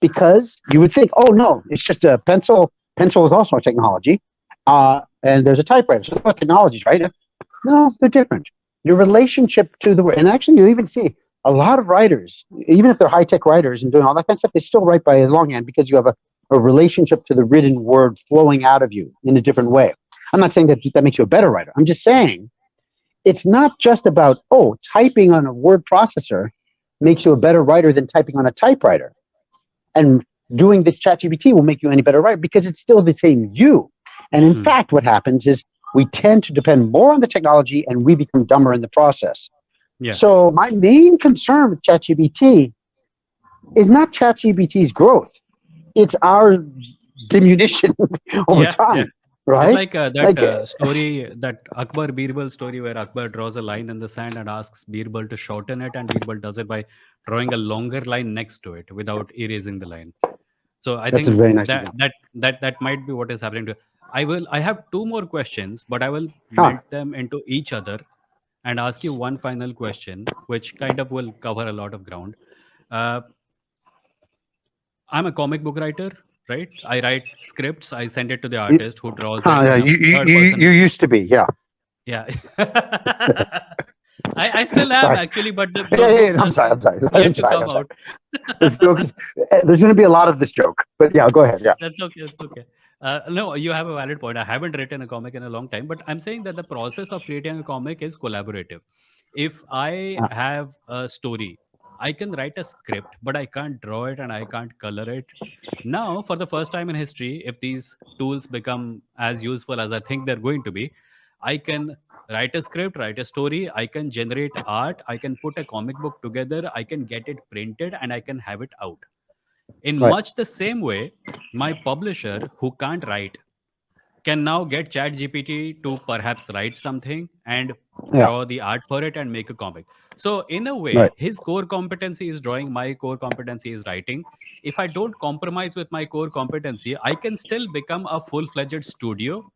Because you would think, oh no, it's just a pencil. Pencil is also a technology. And there's a typewriter. So they're technologies, right? No, they're different. Your relationship to the word, and actually you even see a lot of writers, even if they're high-tech writers and doing all that kind of stuff, they still write by longhand because you have a relationship to the written word flowing out of you in a different way. I'm not saying that makes you a better writer. I'm just saying it's not just about, typing on a word processor makes you a better writer than typing on a typewriter. And doing this ChatGPT will make you any better writer because it's still the same you. And in fact, what happens is we tend to depend more on the technology and we become dumber in the process. So my main concern with ChatGPT is not ChatGPT's growth. It's our diminution over time. Right? It's like that story, that Akbar Birbal story where Akbar draws a line in the sand and asks Birbal to shorten it, and Birbal does it by drawing a longer line next to it without erasing the line. So I That's think a very nice that might be what is happening to. I have two more questions, but I will melt them into each other and ask you one final question, which kind of will cover a lot of ground. I'm a comic book writer, right? I write scripts. I send it to the artist who draws it in a third person. You used to be, yeah. Yeah. I still am actually, but those books I'm sorry. yet to come out. There's going to be a lot of this joke, but yeah, go ahead. Yeah. That's okay. It's okay. No, you have a valid point. I haven't written a comic in a long time, but I'm saying that the process of creating a comic is collaborative. If I have a story, I can write a script, but I can't draw it and I can't color it. Now, for the first time in history, if these tools become as useful as I think they're going to be, I can write a script, write a story, I can generate art, I can put a comic book together, I can get it printed, and I can have it out. In much the same way, my publisher who can't write can now get ChatGPT to perhaps write something and draw the art for it and make a comic. So in a way, his core competency is drawing, my core competency is writing. If I don't compromise with my core competency, I can still become a full-fledged studio,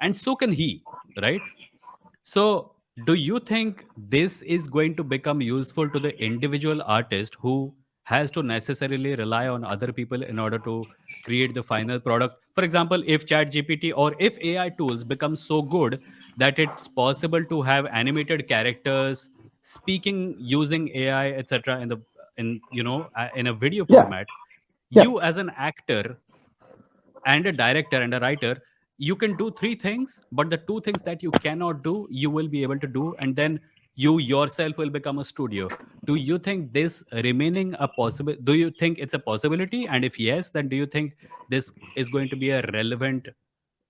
and so can he, right? So do you think this is going to become useful to the individual artist who has to necessarily rely on other people in order to create the final product? For example, if ChatGPT or if AI tools become so good that it's possible to have animated characters speaking using AI, etc., in a video format, you as an actor and a director and a writer, you can do three things, but the two things that you cannot do, you will be able to do, and then you yourself will become a studio. Do you think this remaining a possible? Do you think it's a possibility? And if yes, then do you think this is going to be a relevant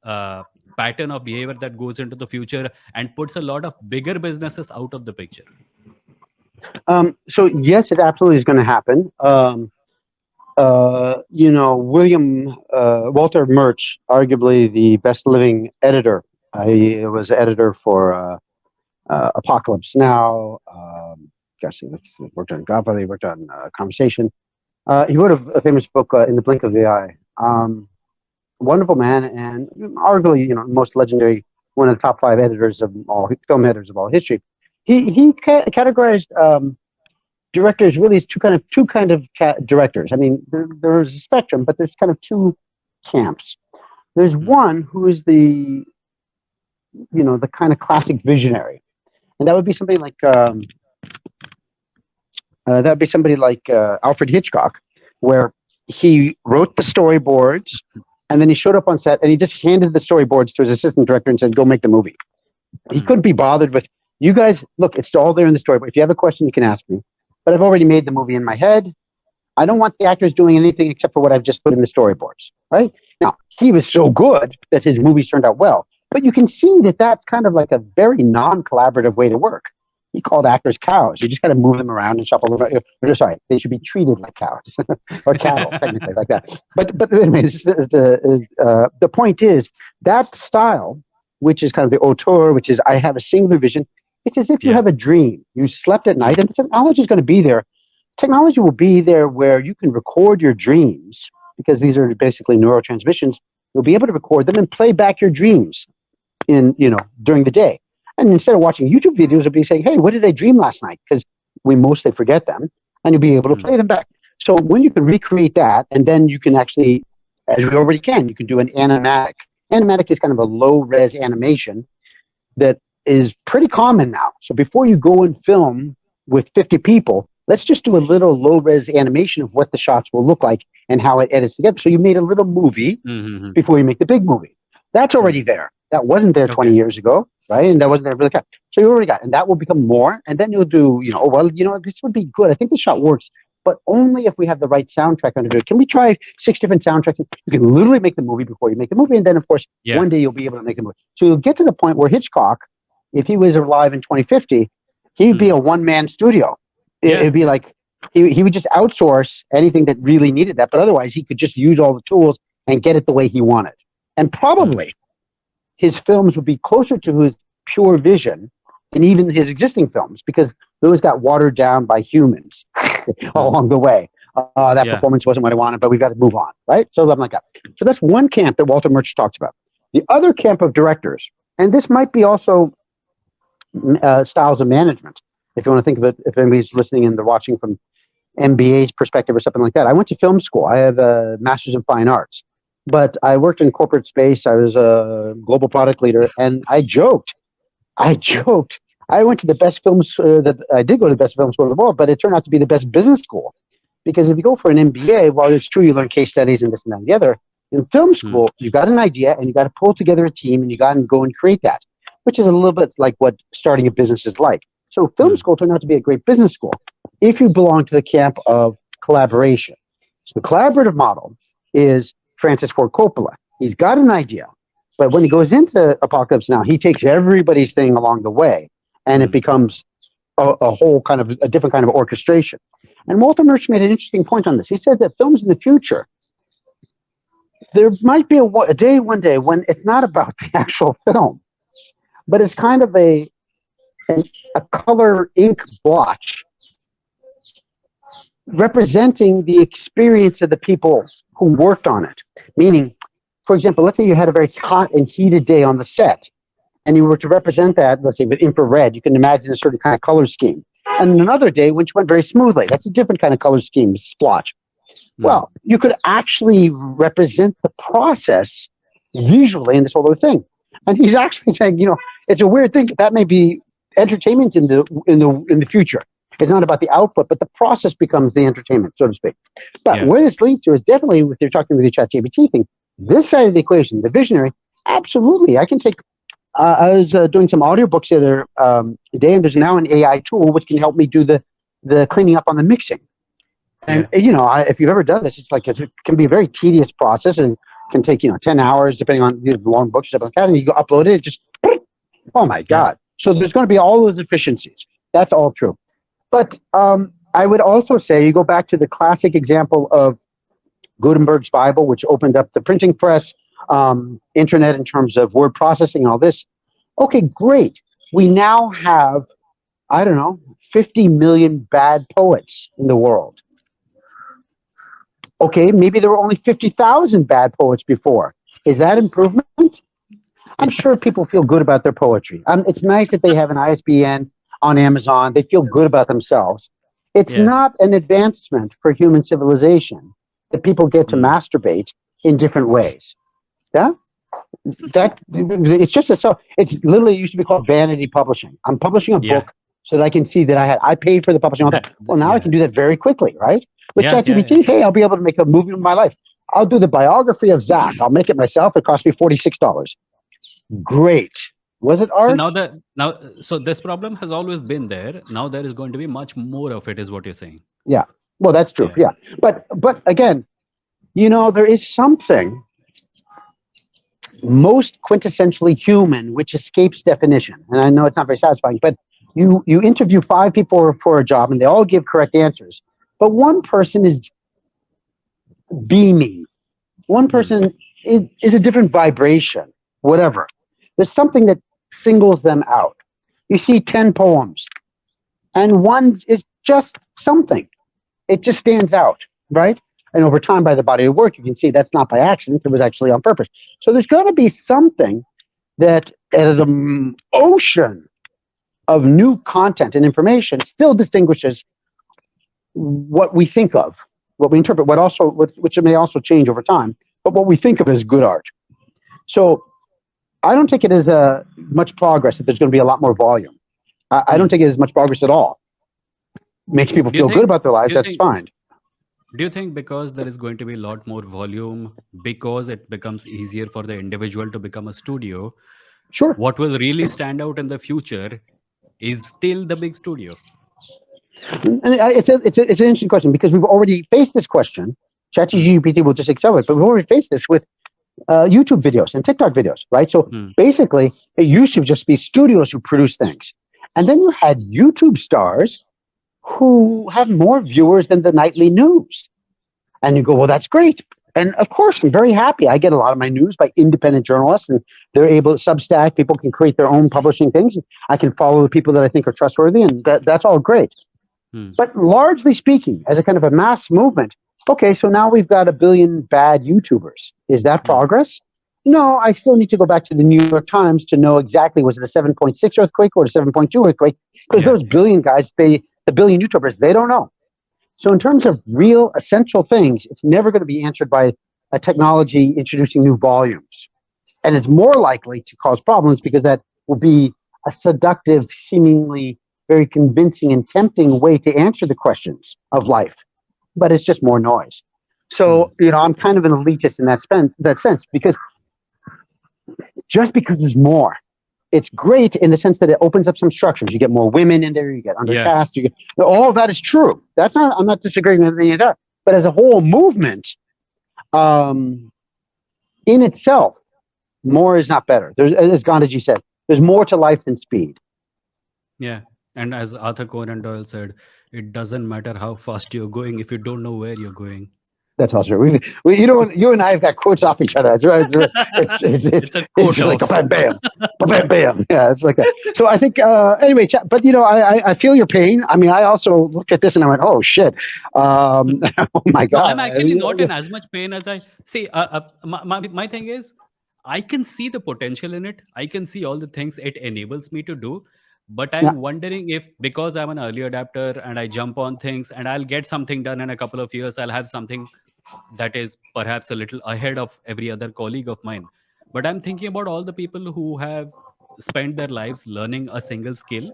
uh, pattern of behavior that goes into the future and puts a lot of bigger businesses out of the picture? So yes, it absolutely is going to happen. William Walter Murch, arguably the best living editor. He was editor for Apocalypse Now. Worked on Godfather. He worked on Conversation. He wrote a famous book, In the Blink of the Eye. Wonderful man, and arguably, most legendary, one of the top 5 editors of all film editors of all history. He categorized directors really as two kind of directors. I mean, there's a spectrum, but there's kind of two camps. There's one who is the kind of classic visionary, and that would be somebody like Alfred Hitchcock, where he wrote the storyboards, and then he showed up on set and he just handed the storyboards to his assistant director and said, "Go make the movie." He couldn't be bothered with, "You guys, look, it's all there in the storyboard. If you have a question, you can ask me. But I've already made the movie in my head. I don't want the actors doing anything except for what I've just put in the storyboards." Right? Now, he was so good that his movies turned out well. But you can see that that's kind of like a very non-collaborative way to work. He called actors cows. You just kind of move them around and shuffle them around. Sorry, they should be treated like cows or cattle, technically, like that. But anyway, the point is that style, which is kind of the auteur, which is I have a singular vision. It's as if you have a dream. You slept at night, and the technology is going to be there. Technology will be there where you can record your dreams, because these are basically neurotransmissions. You'll be able to record them and play back your dreams during the day. And instead of watching YouTube videos, you'll be saying, "Hey, what did I dream last night?" Because we mostly forget them, and you'll be able to play them back. So when you can recreate that, and then you can actually, as we already can, you can do an animatic. Animatic is kind of a low-res animation that is pretty common now. So before you go and film with 50 people, let's just do a little low-res animation of what the shots will look like and how it edits together. So you made a little movie before you make the big movie. That's already there. That wasn't there 20 years ago, right? And that wasn't there really. So you already got it. And that will become more. And then you'll do, this would be good. I think the shot works, but only if we have the right soundtrack under it. Can we try 6 different soundtracks? You can literally make the movie before you make the movie. And then, of course, one day you'll be able to make a movie. So you'll get to the point where Hitchcock, if he was alive in 2050, he'd be a one-man studio. It'd be like he would just outsource anything that really needed that. But otherwise, he could just use all the tools and get it the way he wanted. And probably his films would be closer to his pure vision than even his existing films, because those got watered down by humans along the way. That performance wasn't what I wanted, but we've got to move on, right? So something like that. So that's one camp that Walter Murch talks about. The other camp of directors, and this might be also styles of management, if you want to think of it, if anybody's listening and they're watching from MBA's perspective or something like that. I went to film school. I have a master's in fine arts, but I worked in corporate space. I was a global product leader, and I joked. I went to the best films I did go to the best film school in the world, but it turned out to be the best business school. Because if you go for an MBA, while it's true you learn case studies and this and that and the other, in film school, you got an idea and you got to pull together a team and you got to go and create that, which is a little bit like what starting a business is like. So film school turned out to be a great business school if you belong to the camp of collaboration. So the collaborative model is Francis Ford Coppola. He's got an idea, but when he goes into Apocalypse Now, he takes everybody's thing along the way, and it becomes a whole kind of a different kind of orchestration. And Walter Murch made an interesting point on this. He said that films in the future, there might be one day when it's not about the actual film, but it's kind of a color ink blotch representing the experience of the people who worked on it. Meaning, for example, let's say you had a very hot and heated day on the set, and you were to represent that, let's say, with infrared. You can imagine a certain kind of color scheme. And another day, which went very smoothly, that's a different kind of color scheme, splotch. Well, you could actually represent the process visually in this whole other thing. And he's actually saying, it's a weird thing. That may be entertainment in the future. It's not about the output, but the process becomes the entertainment, so to speak. But where this leads to is definitely, if you're talking with the ChatGPT thing, this side of the equation, the visionary, Absolutely. I can take. I was doing some audiobooks the other day, and there's now an AI tool which can help me do the cleaning up on the mixing. And Yeah. if you've ever done this, it's like it can be a very tedious process and can take 10 hours depending on the long books stuff like that. And you go upload it, it just oh my Yeah. god! So there's going to be all those efficiencies. That's all true. But I would also say you go back to the classic example of Gutenberg's Bible, which opened up the printing press, internet in terms of word processing, and all this. Okay, great. We now have, I don't know, 50 million bad poets in the world. Okay, maybe there were only 50,000 bad poets before. Is that improvement? I'm sure people feel good about their poetry. It's nice that they have an ISBN on Amazon. They feel good about themselves. It's Yeah. not an advancement for human civilization that people get to Mm. masturbate in different ways. Yeah, that it's just it's literally used to be called vanity publishing. I'm publishing a Yeah. book so that I can see that I paid for the publishing. All that. Well, now I Yeah. can do that very quickly, right? With Yeah. Yeah. ChatGPT, hey, I'll be able to make a movie of my life. I'll do the biography of Zach. I'll make it myself. It cost me $46. Great. Was it So art? so this problem has always been there. Now there is going to be much more of it, is what you're saying. Yeah. Well, that's true. Yeah. Yeah. But again, there is something most quintessentially human which escapes definition. And I know it's not very satisfying, but you interview 5 people for a job and they all give correct answers. But one person is beaming. One person is a different vibration, whatever. There's something that singles them out. You see 10 poems, and one is just something. It just stands out, right? And over time, by the body of work, you can see that's not by accident. It was actually on purpose. So there's going to be something that, as an ocean of new content and information, still distinguishes what we think of, what we interpret, which may also change over time, but what we think of as good art. So I don't take it as much progress that there's going to be a lot more volume. I don't take it as much progress at all. Makes people feel good about their lives, that's fine. Do you think because there is going to be a lot more volume, because it becomes easier for the individual to become a studio, Sure. what will really stand out in the future is still the big studio? And it's an interesting question because we've already faced this question. ChatGPT will just accelerate, but we've already faced this with YouTube videos and TikTok videos, right? So basically, it used to just be studios who produce things. And then you had YouTube stars who have more viewers than the nightly news. And you go, well, that's great. And of course, I'm very happy. I get a lot of my news by independent journalists, and they're able to Substack. People can create their own publishing things. I can follow the people that I think are trustworthy, and that's all great. But largely speaking, as a kind of a mass movement, okay, so now we've got 1 billion bad YouTubers. Is that progress? No, I still need to go back to the New York Times to know exactly, was it a 7.6 earthquake or a 7.2 earthquake? Because those billion guys, the billion YouTubers, they don't know. So in terms of real essential things, it's never going to be answered by a technology introducing new volumes. And it's more likely to cause problems because that will be a seductive, seemingly very convincing and tempting way to answer the questions of life. But it's just more noise. So, I'm kind of an elitist in that sense, because just because there's more, it's great in the sense that it opens up some structures. You get more women in there, you get undercast, you get, all of that is true. I'm not disagreeing with any of that. But as a whole movement, in itself, more is not better. As Gandhi said, there's more to life than speed. Yeah. And as Arthur Conan Doyle said, it doesn't matter how fast you're going if you don't know where you're going. That's also true. You and I have got quotes off each other. It's a quote like off. bam, bam, bam. Yeah, it's like that. So I think anyway. But I feel your pain. I mean, I also looked at this and I went, oh shit, oh my god. No, I'm actually not in as much pain as I see. My thing is, I can see the potential in it. I can see all the things it enables me to do. But I'm wondering if, because I'm an early adapter and I jump on things and I'll get something done in a couple of years, I'll have something that is perhaps a little ahead of every other colleague of mine. But I'm thinking about all the people who have spent their lives learning a single skill.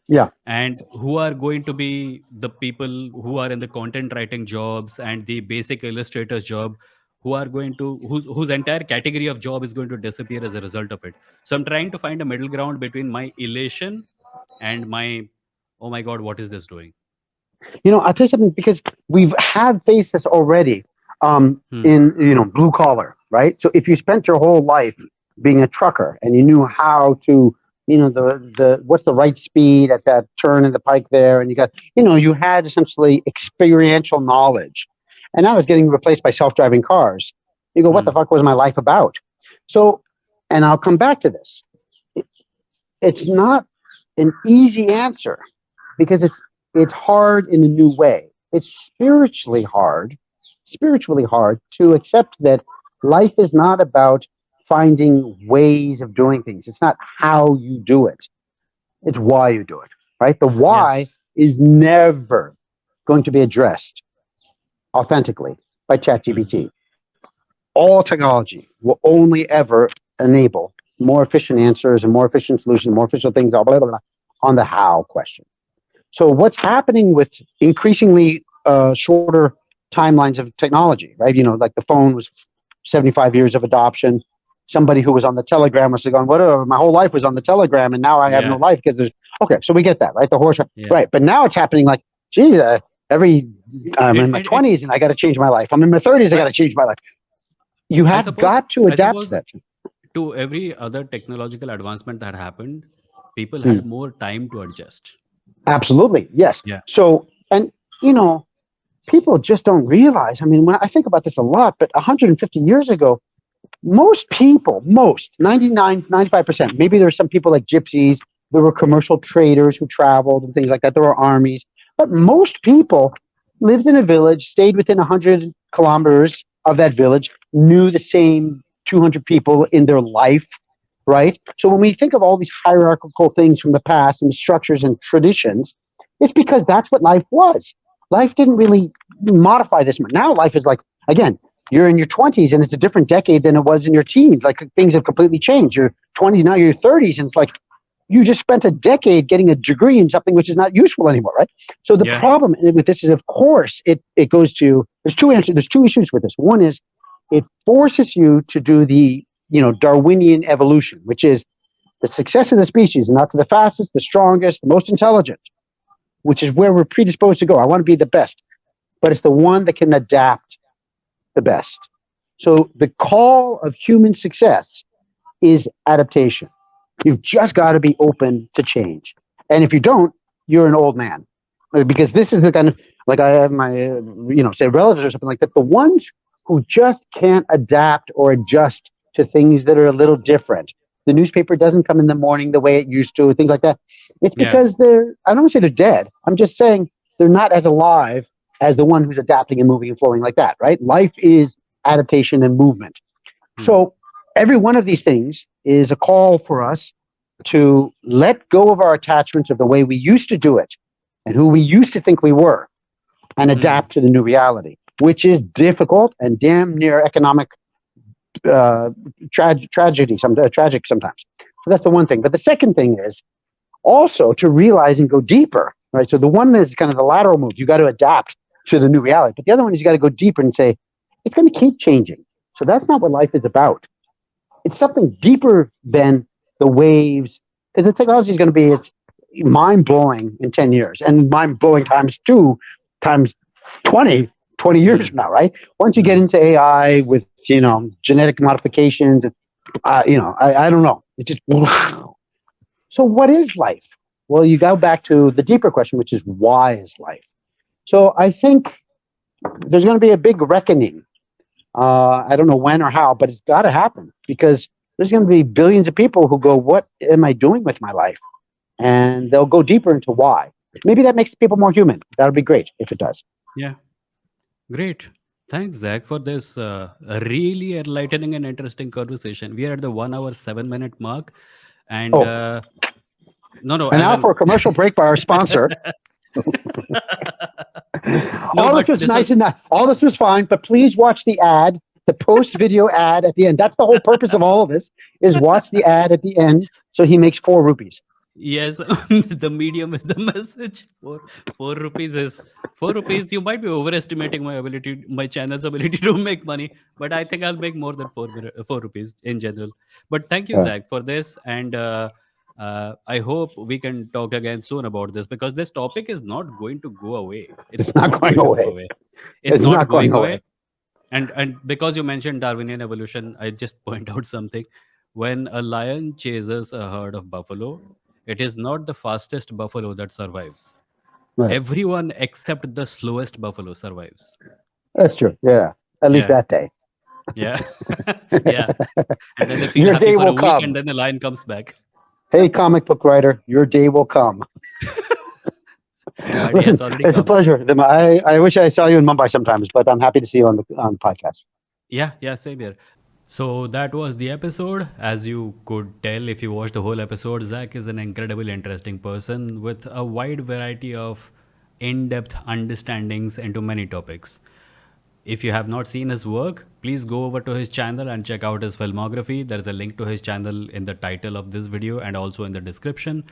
Yeah. And who are going to be the people who are in the content writing jobs and the basic illustrator's job, who are going to whose entire category of job is going to disappear as a result of it. So I'm trying to find a middle ground between my elation and my, oh my god, what is this doing? I'll tell you something because we've had faced this already Hmm. in blue collar, right? So if you spent your whole life being a trucker and you knew how to, the what's the right speed at that turn in the pike there, and you had essentially experiential knowledge, and now it's getting replaced by self-driving cars. You go, what the Hmm. fuck was my life about? So, and I'll come back to this. It's not an easy answer because it's hard in a new way. It's spiritually hard to accept that life is not about finding ways of doing things. It's not how you do it. It's why you do it, right? The Yeah. why is never going to be addressed authentically by Hmm. ChatGPT. All technology will only ever enable more efficient answers and more efficient solutions, more efficient things, blah, blah, blah, on the how question. So what's happening with increasingly shorter timelines of technology, right? Like the phone was 75 years of adoption. Somebody who was on the Telegram was going, whatever, my whole life was on the Telegram, and now I have no Yeah. life because there's, okay, so we get that, right? The horse, Yeah. right? But now it's happening like, gee, every, I'm in my It's 20s and I got to change my life. I'm in my 30s, I got I to change my life. You I have suppose got to I adapt to suppose that. to every other technological advancement that happened, people Hmm. had more time to adjust. Absolutely, yes. Yeah. So, and you know, people just don't realize. I mean, when I think about this a lot, but 150 years ago, most people, 99, 95%, maybe there's some people like gypsies, there were commercial traders who traveled and things like that, there were armies, but most people lived in a village, stayed within 100 kilometers of that village, knew the same 200 people in their life, right? So when we think of all these hierarchical things from the past and structures and traditions, it's because that's what life was. Life didn't really modify this much. Now life is like, again, you're in your 20s and it's a different decade than it was in your teens. Like things have completely changed. You're 20s, now you're 30s, and it's like you just spent a decade getting a degree in something which is not useful anymore, right? So the Yeah. problem with this is, of course, it goes to there's two issues with this. One is it forces you to do the Darwinian evolution, which is the success of the species, not to the fastest, the strongest, the most intelligent, which is where we're predisposed to go. I want to be the best, but it's the one that can adapt the best. So the call of human success is adaptation. You've just got to be open to change. And if you don't, you're an old man. Because this is the kind of, like I have my, say relatives or something like that, the ones who just can't adapt or adjust to things that are a little different. The newspaper doesn't come in the morning the way it used to, things like that. It's Yeah. because I don't want to say they're dead. I'm just saying they're not as alive as the one who's adapting and moving and flowing like that, right? Life is adaptation and movement. Hmm. So every one of these things is a call for us to let go of our attachments of the way we used to do it and who we used to think we were and Hmm. adapt to the new reality, which is difficult and damn near economic tragic sometimes. So that's the one thing. But the second thing is also to realize and go deeper, right? So the one is kind of the lateral move. You got to adapt to the new reality. But the other one is you got to go deeper and say, it's going to keep changing. So that's not what life is about. It's something deeper than the waves, because the technology is going to be it's mind blowing in 10 years and mind blowing times two, times 20 years Hmm. from now, right? Once you get Hmm. into AI with, genetic modifications, I don't know. It just, so what is life? Well, you go back to the deeper question, which is why is life? So I think there's going to be a big reckoning. I don't know when or how, but it's got to happen because there's going to be billions of people who go, what am I doing with my life? And they'll go deeper into why. Maybe that makes people more human. That would be great if it does. Yeah. Great. Thanks, Zach, for this really enlightening and interesting conversation. We are at the 1 hour 7 minute mark, and Oh, no, no, and as now an for a commercial break by our sponsor. no, All this but was this nice was and all this was fine, but please watch the ad, the post-video ad at the end. That's the whole purpose of all of this, is watch the ad at the end so he makes 4 rupees. Yes, the medium is the message. Four rupees is 4 rupees. You might be overestimating my channel's ability to make money, but I think I'll make more than 4 rupees in general. But thank you, Uh, Zach, for this, and I hope we can talk again soon about this because this topic is not going to go away. It's it's not not going going to go away. away. It's It's not not going going away. away. And because you mentioned Darwinian evolution, I just point out something. When a lion chases a herd of buffalo, it is not the fastest buffalo that survives. Right. Everyone except the slowest buffalo survives. That's true. Yeah. At least Yeah, that day. yeah, yeah. And then they feel Your happy day for a will week, and come. then the lion comes back. Hey, comic book writer, your day will come. But yeah, Listen, it's already it's a come. pleasure. I wish I saw you in Mumbai sometimes, but I'm happy to see you on the podcast. Yeah, yeah, same here. So that was the episode. As you could tell if you watched the whole episode, Zach is an incredibly interesting person with a wide variety of in depth understandings into many topics. If you have not seen his work, please go over to his channel and check out his filmography. There is a link to his channel in the title of this video and also in the description.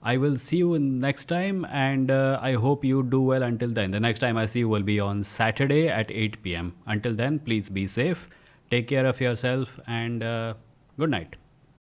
I will see you next time, and I hope you do well until then. The next time I see you will be on Saturday at 8 p.m. Until then, please be safe, take care of yourself, and good night.